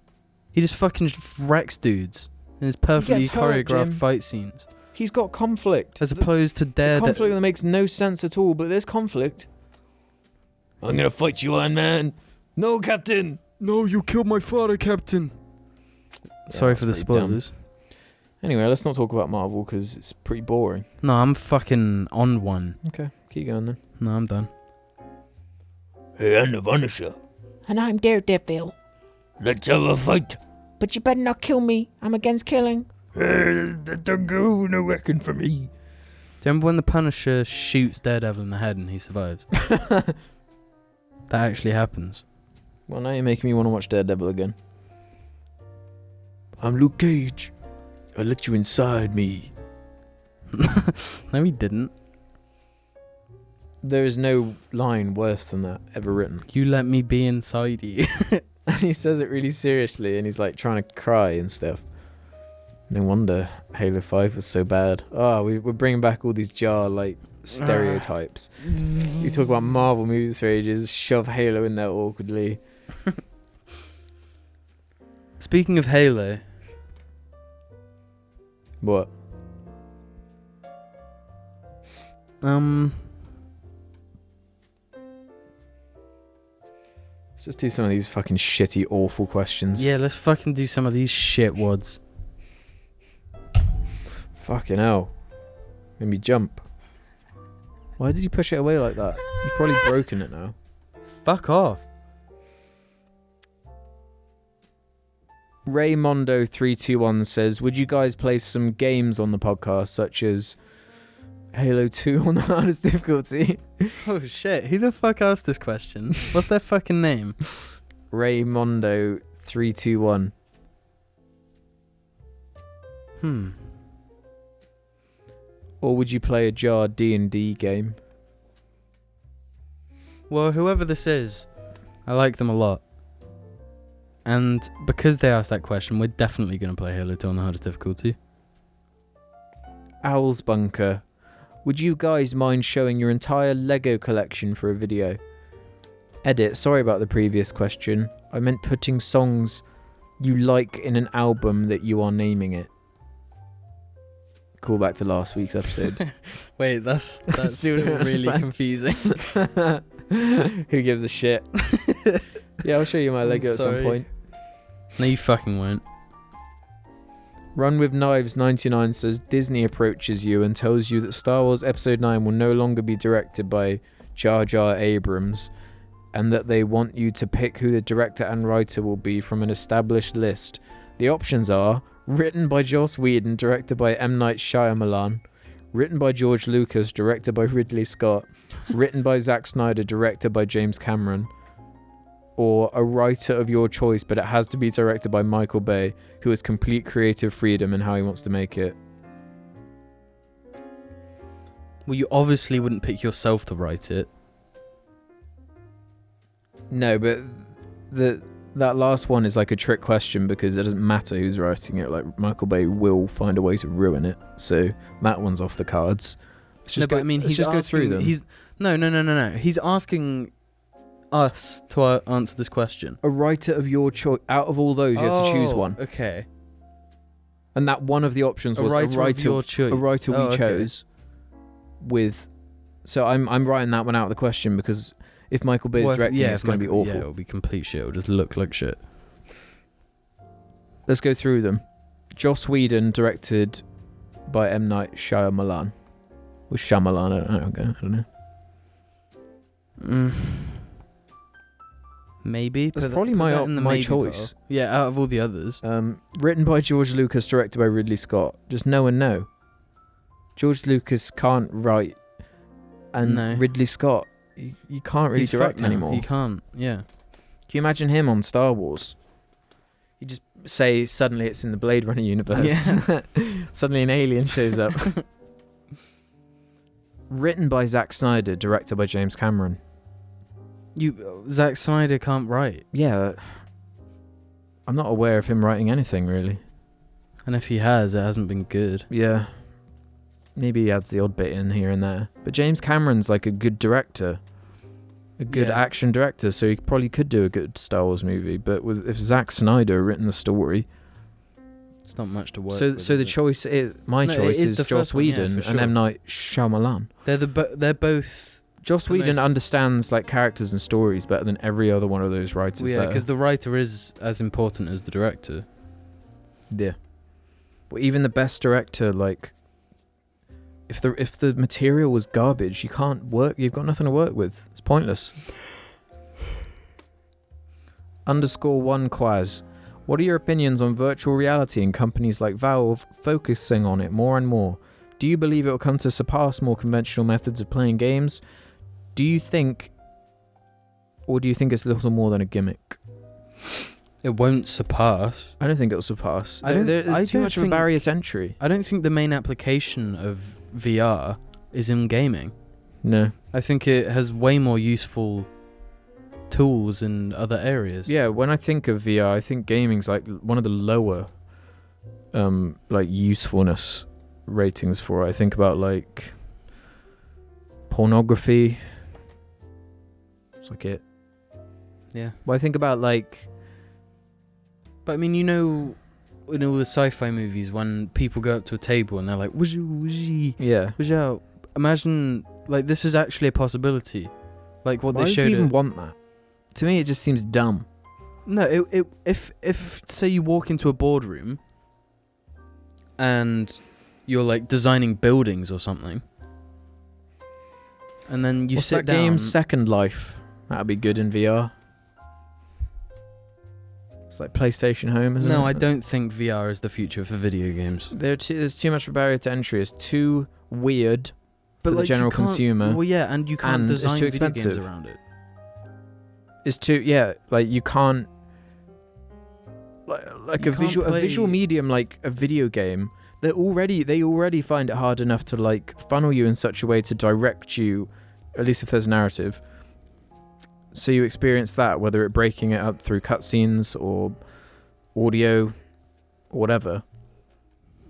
S1: He just fucking wrecks dudes in his perfectly
S3: gets hurt,
S1: choreographed
S3: Jim.
S1: fight scenes.
S3: He's got conflict.
S1: As opposed to
S3: conflict
S1: Daredevil.
S3: that makes no sense at all, but there's conflict. I'm gonna fight you, Iron Man. No, Captain.
S1: No, you killed my father, Captain. Sorry for the spoilers.
S3: Anyway, let's not talk about Marvel because it's pretty boring.
S1: No, I'm fucking on one.
S3: Okay, keep going then.
S1: No, I'm done.
S5: Hey, I'm the Punisher.
S6: And I'm Daredevil.
S5: Let's have a fight.
S6: But you better not kill me. I'm against killing.
S5: Don't go no working for me.
S1: Do you remember when the Punisher shoots Daredevil in the head and he survives? That actually happens.
S3: Well, now you're making me want to watch Daredevil again.
S4: I'm Luke Cage. I let you inside me.
S1: No, he didn't.
S3: There is no line worse than that ever written.
S1: You let me be inside you.
S3: And he says it really seriously, and he's like trying to cry and stuff. No wonder Halo 5 was so bad. Oh, we're bringing back all these stereotypes. We talk about Marvel movies for ages, shove Halo in there awkwardly.
S1: Speaking of Halo,
S3: What? Let's just do some of these fucking shitty, awful questions.
S1: yeah, let's fucking do some of these shit wads.
S3: Fucking hell. Made me jump. Why did you push it away like that? You've probably broken it now.
S1: Fuck off.
S3: Raymondo321 says, would you guys play some games on the podcast, such as Halo 2 on the hardest difficulty?
S1: Oh shit, who the fuck asked this question? What's their fucking name?
S3: Raymondo321. Or would you play a jar D&D game?
S1: Well, whoever this is, I like them a lot. And because they asked that question, we're definitely going to play Halo 2 on the hardest difficulty.
S3: Owl's Bunker. Would you guys mind showing your entire Lego collection for a video? Edit, sorry about the previous question. I meant putting songs you like in an album that you are naming it. Call back to last week's episode.
S1: Wait, that's still
S3: don't
S1: really
S3: understand.
S1: confusing.
S3: Who gives a shit? Yeah, I'll show you my
S1: I'm
S3: Lego at some
S1: sorry.
S3: point.
S1: No, you fucking won't.
S3: Run with Knives 99 says Disney approaches you and tells you that Star Wars Episode 9 will no longer be directed by Jar Jar Abrams, and that they want you to pick who the director and writer will be from an established list. The options are written by Joss Whedon, directed by M. Night Shyamalan, written by George Lucas, directed by Ridley Scott, written by Zack Snyder, directed by James Cameron, or a writer of your choice, but it has to be directed by Michael Bay, who has complete creative freedom in how he wants to make it.
S1: Well, you obviously wouldn't pick yourself to write it.
S3: No, but that last one is like a trick question because it doesn't matter who's writing it. Like, Michael Bay will find a way to ruin it, so that one's off the cards. Let's just
S1: I mean,
S3: let's
S1: he's
S3: just go through them.
S1: No. He's asking us to answer this question.
S3: A writer of your choice. Out of all those, you have to choose one.
S1: Okay.
S3: And that one of the options was
S1: A writer of your choice.
S3: A writer we
S1: okay.
S3: chose. With, so I'm writing that one out of the question because if Michael Bay is directing, it's going to be awful.
S1: Yeah, it'll be complete shit. It'll just look like shit.
S3: Let's go through them. Joss Whedon, directed by M. Night Shyamalan. Or Shyamalan, I don't know.
S1: Maybe.
S3: That's
S1: Put
S3: probably
S1: put
S3: my
S1: that in the
S3: my
S1: maybe
S3: choice.
S1: pile. Yeah, out of all the others.
S3: Written by George Lucas, directed by Ridley Scott. Just no and no. George Lucas can't write, and
S1: No.
S3: Ridley Scott, you can't really
S1: He's
S3: direct
S1: fucked now.
S3: anymore.
S1: He can't. Yeah.
S3: Can you imagine him on Star Wars? You just say suddenly it's in the Blade Runner universe.
S1: Yeah.
S3: Suddenly an alien shows up. Written by Zack Snyder, directed by James Cameron.
S1: Zack Snyder can't write.
S3: Yeah, I'm not aware of him writing anything really.
S1: And if he has, it hasn't been good.
S3: Yeah. Maybe he adds the odd bit in here and there. But James Cameron's like a good director. A good action director, so he probably could do a good Star Wars movie. But if Zack Snyder written the story...
S1: It's not much to work with.
S3: So the choice is... My choice is Joss Whedon and M. Night Shyamalan.
S1: They're both...
S3: Joss Whedon understands like characters and stories better than every other one of those writers.
S1: Well, yeah, because the writer is as important as the director.
S3: Yeah. But even the best director, like... If the material was garbage, you can't work. You've got nothing to work with. It's pointless. _1 Quaz. What are your opinions on virtual reality and companies like Valve focusing on it more and more? Do you believe it will come to surpass more conventional methods of playing games? Do you think it's a little more than a gimmick?
S1: It won't surpass.
S3: I don't think it'll surpass.
S1: There's
S3: too much of a barrier to entry.
S1: I don't think the main application of VR is in gaming.
S3: No.
S1: I think it has way more useful tools in other areas.
S3: Yeah, when I think of VR, I think gaming's like one of the lower like usefulness ratings for it. I think about like pornography. It's like it.
S1: Yeah.
S3: Well, I think about like...
S1: But I mean, you know, in all the sci-fi movies, when people go up to a table and they're like, wizzy,
S3: yeah.
S1: wizzy. Imagine, like, this is actually a possibility. Like what
S3: Why
S1: they showed.
S3: Why do you even want that? To me, it just seems dumb.
S1: No, if say you walk into a boardroom and you're like designing buildings or something, and then you
S3: What's
S1: sit
S3: that
S1: down.
S3: game Second Life? That'd be good in VR. It's like PlayStation Home, isn't it?
S1: No, I don't think VR is the future for video games.
S3: There's too much of a barrier to entry. It's too weird for the
S1: like,
S3: general
S1: you can't-
S3: consumer.
S1: Well, yeah, and you can't
S3: And it's
S1: design
S3: too
S1: video games
S3: expensive.
S1: around it.
S3: It's too, yeah, like you can't, like
S1: You
S3: a
S1: can't
S3: visual
S1: play-
S3: medium like a video game. They already find it hard enough to like funnel you in such a way to direct you, at least if there's narrative. So you experience that, whether it breaking it up through cutscenes or audio or whatever.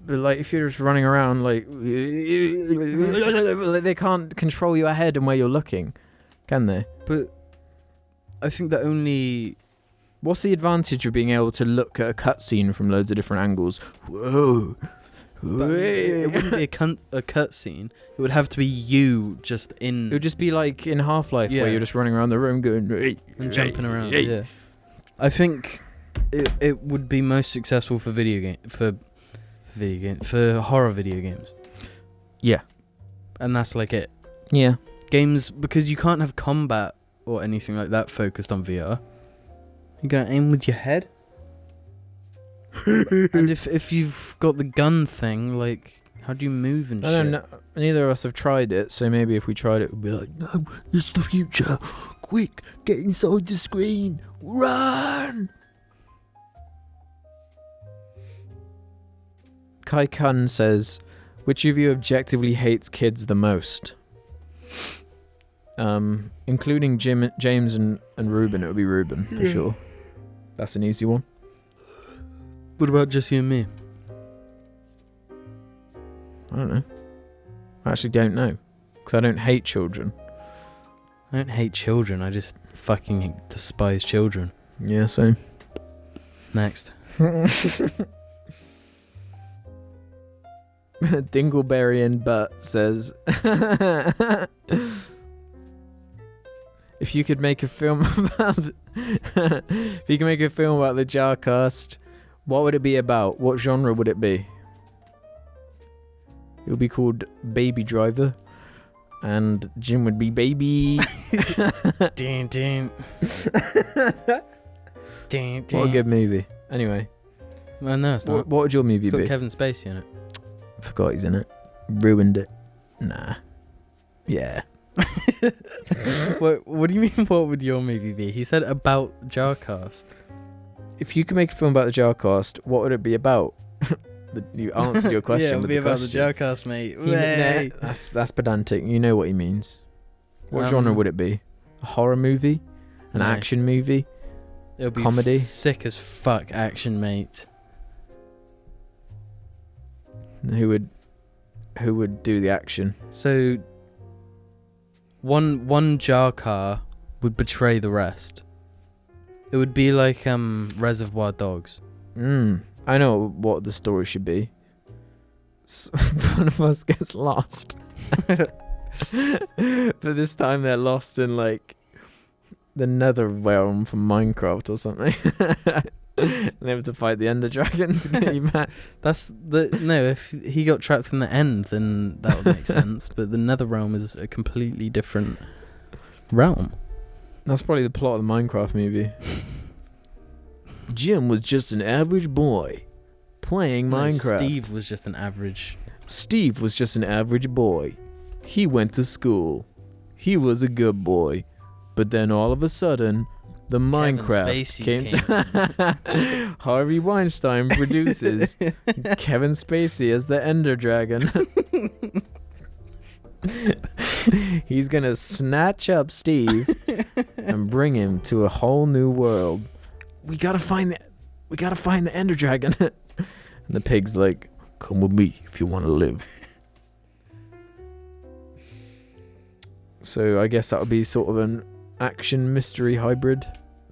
S3: But like if you're just running around like they can't control your head and where you're looking, can they?
S1: But I think that only...
S3: What's the advantage of being able to look at a cutscene from loads of different angles? Whoa.
S1: But it wouldn't be a cutscene. It would have to be you just in...
S3: It would just be like in Half-Life
S1: Yeah.
S3: where you're just running around the room going...
S1: and jumping around, yeah. I think it would be most successful for for horror video games.
S3: Yeah.
S1: And that's like it.
S3: Yeah.
S1: Games, because you can't have combat or anything like that focused on VR. You gotta aim with your head. And if you've got the gun thing, like, how do you move and
S3: I
S1: shit?
S3: don't know. Neither of us have tried it, so maybe if we tried it, we'd be like,
S4: No, it's the future. Quick, get inside the screen. Run!
S3: Kai Kun says, which of you objectively hates kids the most? Including James and Ruben, it would be Ruben, for sure. That's an easy one.
S1: What about just you and me?
S3: I don't know. I actually don't know. Because I don't hate children.
S1: I don't hate children, I just fucking despise children.
S3: Yeah, same.
S1: Next.
S3: Dingleberry and Butt says, if you could make a film about the JARCAST, what would it be about? What genre would it be? It would be called Baby Driver, and Jim would be Baby.
S1: Ding, ding. Ding, ding.
S3: What a good movie. Anyway,
S1: Well, no, it's not.
S3: what would your movie
S1: It's got
S3: be?
S1: Kevin Spacey in it.
S3: Forgot he's in it. Ruined it. Nah. Yeah.
S1: What do you mean, what would your movie be? He said about JARCAST.
S3: If you could make a film about the JARCAST, what would it be about? You answered your question
S1: Yeah, it'll
S3: with
S1: be
S3: the
S1: about
S3: question.
S1: the JARCAST, mate.
S3: Nah,
S1: Way.
S3: that's pedantic. You know what he means. What genre would it be? A horror movie? An
S1: No.
S3: action movie?
S1: It'll be
S3: comedy?
S1: sick as fuck action, mate.
S3: Who would do the action?
S1: So one jar car would betray the rest. It would be like Reservoir Dogs.
S3: I know what the story should be. One of us gets lost. But this time they're lost in like the nether realm from Minecraft or something. And they have to fight the Ender Dragon to get you back.
S1: If he got trapped in the end, then that would make sense. But the nether realm is a completely different realm.
S3: That's probably the plot of the Minecraft movie. Jim was just an average boy playing Minecraft.
S1: Steve was just an average
S3: boy. He went to school. He was a good boy. But then all of a sudden, the Minecraft came to Harvey Weinstein produces Kevin Spacey as the Ender Dragon. He's gonna snatch up Steve and bring him to a whole new world. We gotta find the Ender Dragon. And the pig's like, come with me if you want to live. So I guess that would be sort of an action mystery hybrid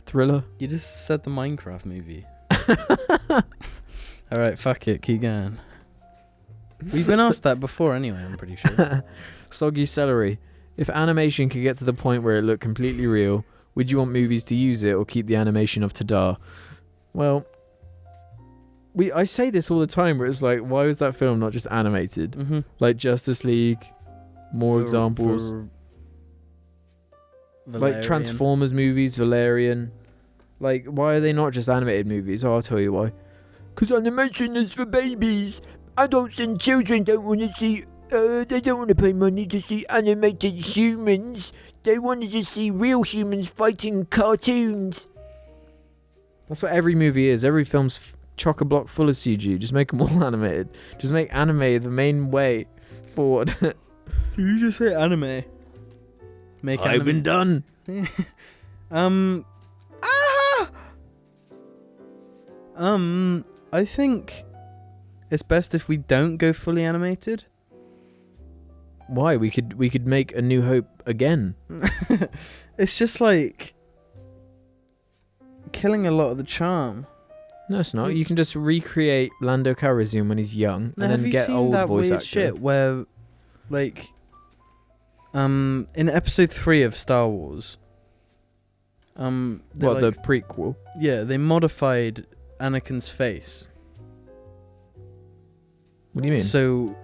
S3: thriller.
S1: You just said the Minecraft movie. Alright, fuck it, keep going. We've been asked that before anyway, I'm pretty sure.
S3: Soggy Celery. If animation could get to the point where it looked completely real, would you want movies to use it or keep the animation of Tada? Well, I say this all the time where it's like, why was that film not just animated?
S1: Mm-hmm.
S3: Like Justice League, more examples. Like Transformers movies, Valerian. Like, why are they not just animated movies? Oh, I'll tell you why.
S4: Because animation is for babies. Adults and children don't want to see... they don't want to pay money to see animated humans. They want to just see real humans fighting cartoons.
S3: That's what every movie is. Every film's chock-a-block full of CG. Just make them all animated. Just make anime the main way forward.
S1: Did you just say anime?
S3: I've been done.
S1: I think it's best if we don't go fully animated.
S3: Why? We could make A New Hope again.
S1: It's just like killing a lot of the charm.
S3: No, it's not. You can just recreate Lando Calrissian when he's young, and then get old voice actor. Have you seen that weird
S1: shit where, like, in episode 3 of Star Wars,
S3: the prequel?
S1: Yeah, they modified Anakin's face.
S3: What do you mean?
S1: So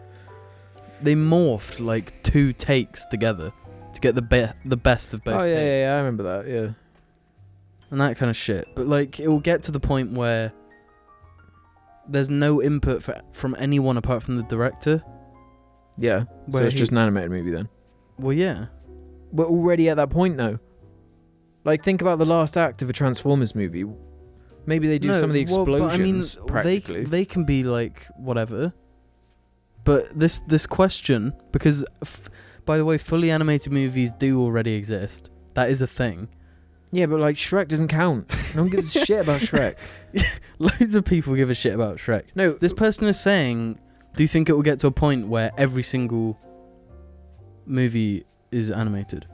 S1: they morphed like 2 takes together to get the best of both.
S3: Oh
S1: takes.
S3: yeah, I remember that. Yeah,
S1: and that kind of shit. But like, it will get to the point where there's no input from anyone apart from the director.
S3: Yeah, so it's just an animated movie then.
S1: Well, yeah.
S3: We're already at that point though. Like, think about the last act of a Transformers movie. Maybe they do some of the explosions practically.
S1: They can be like whatever. But this question, because by the way, fully animated movies do already exist. That is a thing.
S3: Yeah, but like Shrek doesn't count. No one gives a shit about Shrek.
S1: Loads of people give a shit about Shrek.
S3: No,
S1: this person is saying, do you think it will get to a point where every single movie is animated?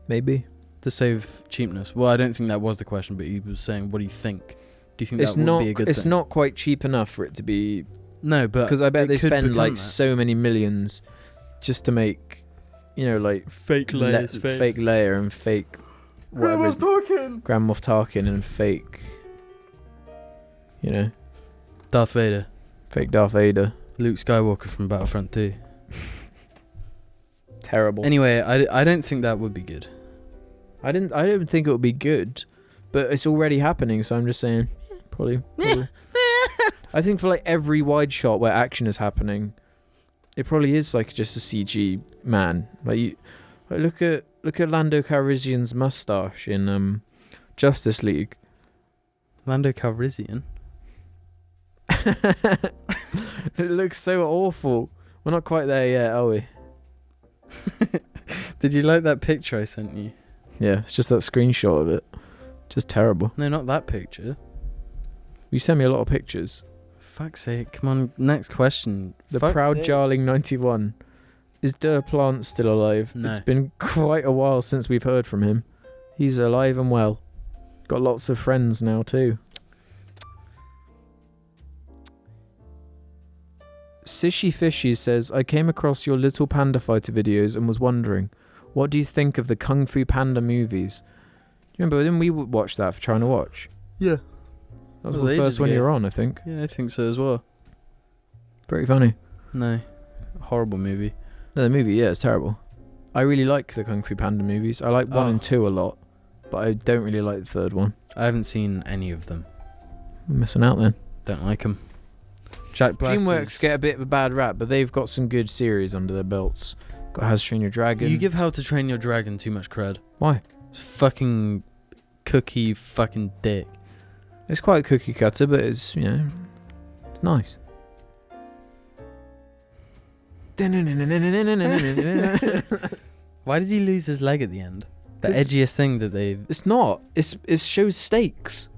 S3: Maybe.
S1: To save cheapness. Well, I don't think that was the question, but he was saying, what do you think? Do you think that would be a good thing?
S3: It's not quite cheap enough for it to be...
S1: No, but...
S3: Because I bet they spend like so many millions just to make, like...
S1: Fake Leia's face.
S3: Fake Leia and fake...
S1: Grand
S3: Moff Tarkin and fake...
S1: Darth Vader.
S3: Fake Darth Vader.
S1: Luke Skywalker from Battlefront 2.
S3: Terrible.
S1: Anyway, I don't think that would be good.
S3: I don't think it would be good, but it's already happening, so I'm just saying, probably. I think for like every wide shot where action is happening, it probably is like just a CG man. Like look at Lando Calrissian's mustache in Justice League.
S1: Lando Calrissian.
S3: It looks so awful. We're not quite there yet, are we?
S1: Did you like that picture I sent you?
S3: Yeah, it's just that screenshot of it. Just terrible.
S1: No, not that picture.
S3: You sent me a lot of pictures.
S1: Fuck's sake. Come on, next question.
S3: The
S1: Fuck's
S3: Proud
S1: sake.
S3: Jarling 91. Is Der Plant still alive?
S1: No.
S3: It's been quite a while since we've heard from him. He's alive and well. Got lots of friends now too. Sishy Fishy says, I came across your Little Panda Fighter videos and was wondering, what do you think of the Kung Fu Panda movies? Do you remember, didn't we watch that for Trying to Watch?
S1: Yeah.
S3: That was
S1: Well,
S3: the
S1: ages
S3: first one you
S1: ago.
S3: were on, I think.
S1: Yeah, I think so as well.
S3: Pretty funny.
S1: No. Horrible movie.
S3: No, the movie, yeah, it's terrible. I really like the Kung Fu Panda movies. I like 1
S1: Oh.
S3: and 2 a lot, but I don't really like the third one.
S1: I haven't seen any of them.
S3: I'm missing out then.
S1: Don't like them. Jack Black
S3: DreamWorks
S1: is-
S3: get a bit of a bad rap, but they've got some good series under their belts. Got How to Train Your Dragon.
S1: You give How to Train Your Dragon too much cred.
S3: Why?
S1: It's fucking cookie fucking dick.
S3: It's quite a cookie cutter, but it's, you know, it's nice.
S1: Why did he lose his leg at the end? The
S3: 'Cause-
S1: edgiest thing that they've...
S3: It's not. It shows stakes.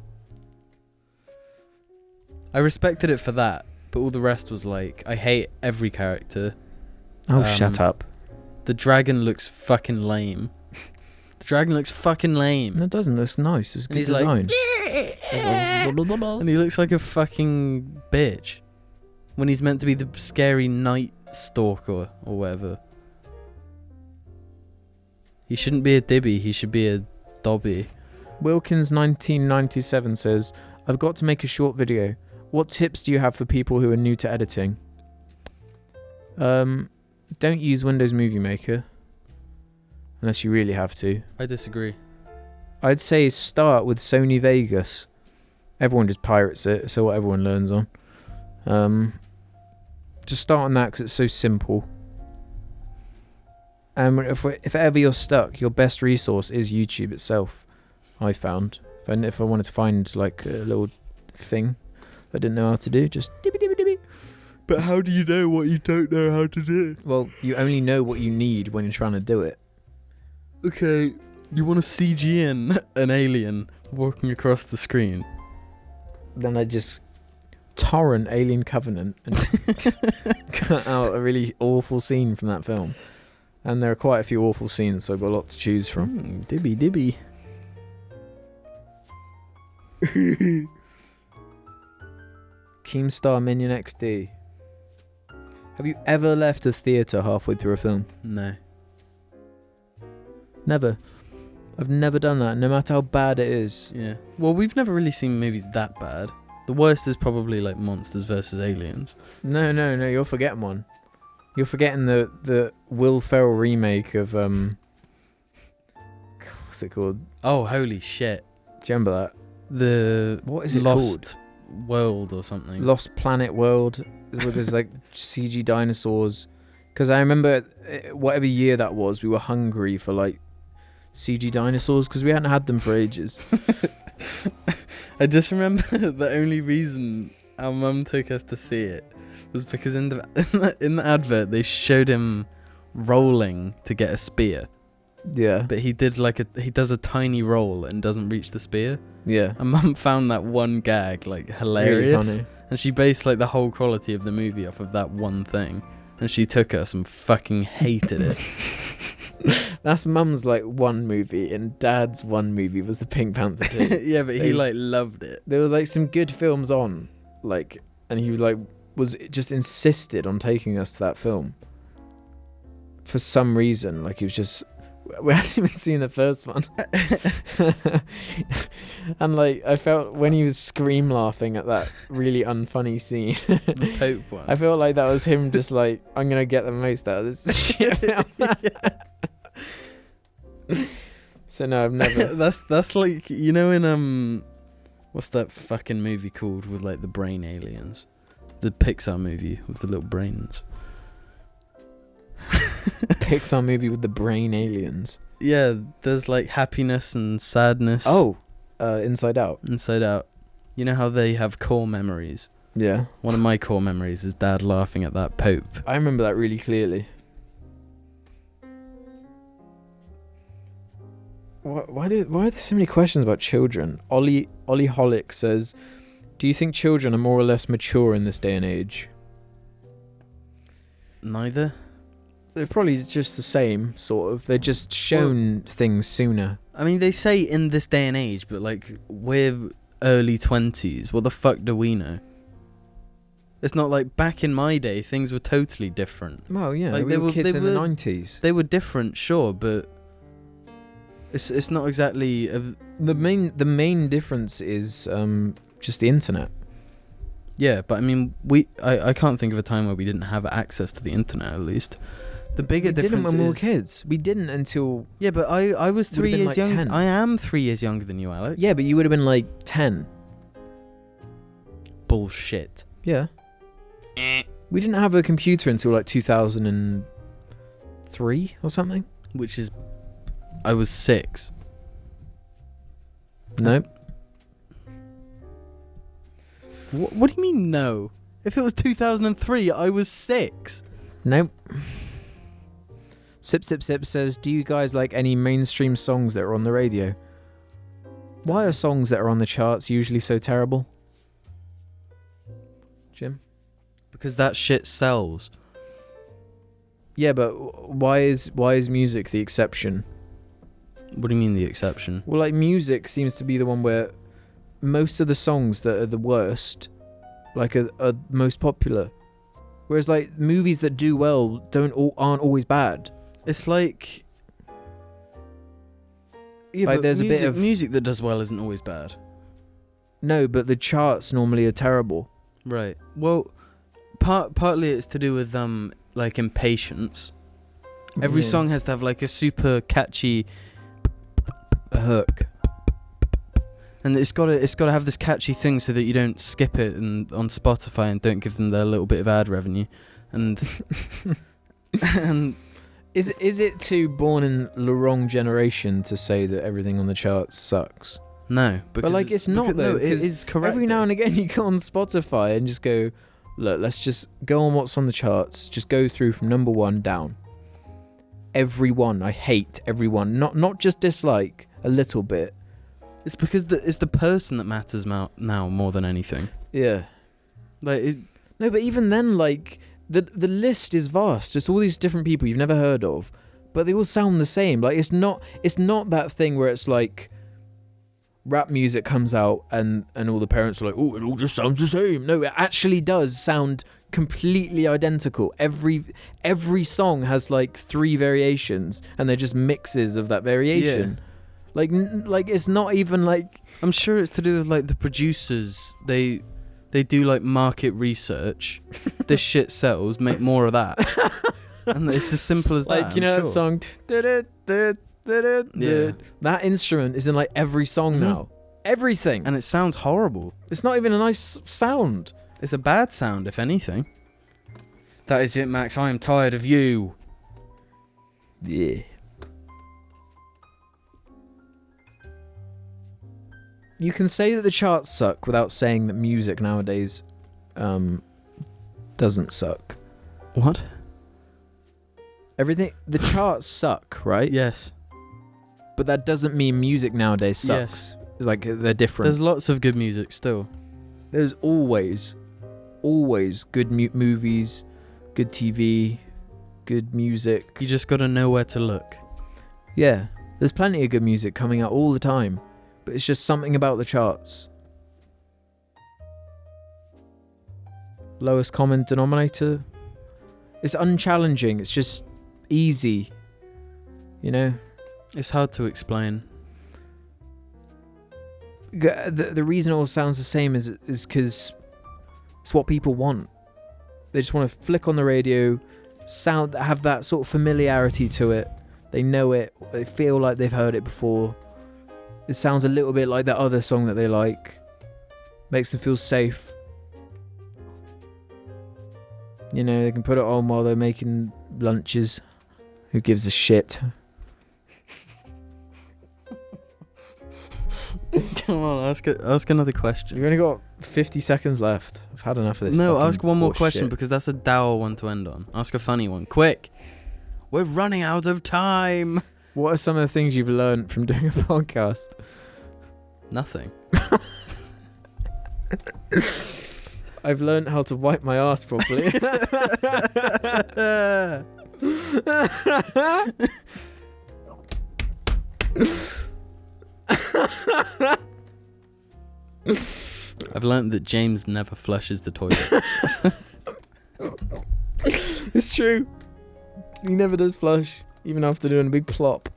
S1: I respected it for that, but all the rest was like, I hate every character.
S3: Oh,
S1: Um,
S3: shut up.
S1: The dragon looks fucking lame. The dragon looks fucking lame.
S3: No, it doesn't. It's nice. It's
S1: And
S3: good
S1: he's like,
S3: design.
S1: And he looks like a fucking bitch. When he's meant to be the scary night stalker or whatever. He shouldn't be a Dibby, he should be a Dobby.
S3: Wilkins 1997 says, I've got to make a short video. What tips do you have for people who are new to editing? Don't use Windows Movie Maker. Unless you really have to.
S1: I disagree.
S3: I'd say start with Sony Vegas. Everyone just pirates it, so what everyone learns on. Just start on that because it's so simple. And if ever you're stuck, your best resource is YouTube itself. I found. If I wanted to find like a little thing I didn't know how to do, just dibby.
S1: But how do you know what you don't know how to do?
S3: Well, you only know what you need when you're trying to do it.
S1: Okay, you want to CG in an alien walking across the screen.
S3: Then I just torrent Alien Covenant and just cut out a really awful scene from that film. And there are quite a few awful scenes, so I've got a lot to choose from.
S1: Dibby.
S3: Keemstar Minion XD. Have you ever left a theatre halfway through a film?
S1: No.
S3: Never. I've never done that, no matter how bad it is.
S1: Yeah. Well, we've never really seen movies that bad. The worst is probably like Monsters vs. Aliens.
S3: No, you're forgetting one. You're forgetting the Will Ferrell remake of what's it called?
S1: Oh, holy shit.
S3: Do you remember that?
S1: The
S3: What is it
S1: Lost World or something.
S3: Lost Planet World, where there's like CG dinosaurs. Because I remember whatever year that was, we were hungry for like CG dinosaurs because we hadn't had them for ages.
S1: I just remember the only reason our mum took us to see it was because in the advert they showed him rolling to get a spear,
S3: Yeah,
S1: but he does a tiny roll and doesn't reach the spear.
S3: yeah.
S1: And mum found that one gag like hilarious,
S3: Really funny.
S1: and she based like the whole quality of the movie off of that one thing. And she took us and fucking hated it.
S3: That's Mum's like one movie, and Dad's one movie was the Pink Panther 2.
S1: Yeah, but he
S3: They-
S1: like loved it.
S3: There were like some good films on, like, and he like was just insisted on taking us to that film. For some reason, like he was just, we hadn't even seen the first one. And like I felt when he was scream laughing at that really unfunny scene,
S1: The Pope one.
S3: I felt like that was him just like, I'm gonna get the most out of this shit film. So no, I've never.
S1: that's like, you know, in what's that fucking movie called with like the brain aliens? The Pixar movie with the little brains.
S3: Pixar movie with the brain aliens.
S1: Yeah, there's like happiness and sadness.
S3: Oh, Inside Out.
S1: Inside Out. You know how they have core memories?
S3: Yeah,
S1: One of my core memories is Dad laughing at that Pope.
S3: I remember that really clearly. Why are there so many questions about children? Ollie Holick says, Do you think children are more or less mature in this day and age?
S1: Neither.
S3: They're probably just the same, sort of. They're just shown things sooner.
S1: I mean, they say in this day and age, but like we're early 20s. What the fuck do we know? It's not like back in my day, things were totally different.
S3: Well, yeah,
S1: Like,
S3: we were kids in the 90s.
S1: They were different, sure, but it's not exactly
S3: The main difference is just the internet.
S1: yeah. But I mean, I can't think of a time where we didn't have access to the internet. At least the bigger difference
S3: didn't when we were
S1: is
S3: kids. We didn't until
S1: yeah. But I was 3
S3: been
S1: years
S3: like
S1: younger.
S3: 10.
S1: I am 3 years younger than you, Alex.
S3: yeah, but you would have been like 10.
S1: Bullshit.
S3: Yeah. We didn't have a computer until like 2003 or something.
S1: Which is, I was 6.
S3: Nope.
S1: What do you mean no? If it was 2003, I was 6.
S3: Nope. Sip Sip Sip says, do you guys like any mainstream songs that are on the radio? Why are songs that are on the charts usually so terrible? Jim?
S1: Because that shit sells.
S3: Yeah, but why is music the exception?
S1: What do you mean the exception?
S3: Well, like music seems to be the one where most of the songs that are the worst, like are most popular. Whereas like movies that do well aren't always bad.
S1: It's like yeah,
S3: Like,
S1: but
S3: there's a bit of-
S1: music that does well isn't always bad.
S3: No, but the charts normally are terrible.
S1: Right. Well, partly it's to do with like impatience. Every
S3: Yeah.
S1: song has to have like a super catchy
S3: A hook.
S1: and it's got to have this catchy thing so that you don't skip it and on Spotify and don't give them their little bit of ad revenue. And and
S3: Is it too born in the wrong generation to say that everything on the charts sucks?
S1: no, because
S3: like, it's not,
S1: because,
S3: though,
S1: no, it
S3: 'cause
S1: is correct.
S3: Every now
S1: though.
S3: and again you go on Spotify and just go, look, let's just go on what's on the charts. Just go through from number 1 down. Everyone, I hate everyone. Not just dislike, a little bit.
S1: It's because it's the person that matters now more than anything.
S3: Yeah.
S1: Like
S3: No, but even then, like, the list is vast. It's all these different people you've never heard of, but they all sound the same. Like, it's not that thing where it's like rap music comes out and all the parents are like, oh, it all just sounds the same. No, it actually does sound completely identical. Every song has like 3 variations, and they're just mixes of that variation. Like it's not even like.
S1: I'm sure it's to do with like the producers. They do like market research. This shit sells. Make more of that. And it's as simple as that.
S3: Like, you know that song?
S1: Yeah.
S3: That instrument is in like every song now. Everything.
S1: And it sounds horrible.
S3: It's not even a nice sound.
S1: It's a bad sound, if anything. That is it, Max. I am tired of you.
S3: Yeah. You can say that the charts suck without saying that music nowadays doesn't suck.
S1: What?
S3: Everything. The charts suck, right?
S1: Yes.
S3: But that doesn't mean music nowadays sucks.
S1: Yes.
S3: It's like they're different.
S1: There's lots of good music still.
S3: There's always good movies, good TV, good music.
S1: You just gotta know where to look.
S3: Yeah, there's plenty of good music coming out all the time, but it's just something about the charts. Lowest common denominator. It's unchallenging. It's just easy. You know?
S1: It's hard to explain.
S3: The reason it all sounds the same is because it's what people want. They just want to flick on the radio, have that sort of familiarity to it. They know it. They feel like they've heard it before. It sounds a little bit like that other song that they like. Makes them feel safe. You know, they can put it on while they're making lunches. Who gives a shit?
S1: Come on, ask another question.
S3: You've only got 50 seconds left. I've had enough of this.
S1: No,
S3: fucking
S1: ask one more
S3: bullshit.
S1: question because that's a dour one to end on. Ask a funny one. Quick. We're running out of time.
S3: What are some of the things you've learned from doing a podcast?
S1: Nothing.
S3: I've learned how to wipe my ass properly.
S1: I've learned that James never flushes the toilet.
S3: It's true. He never does flush, even after doing a big plop.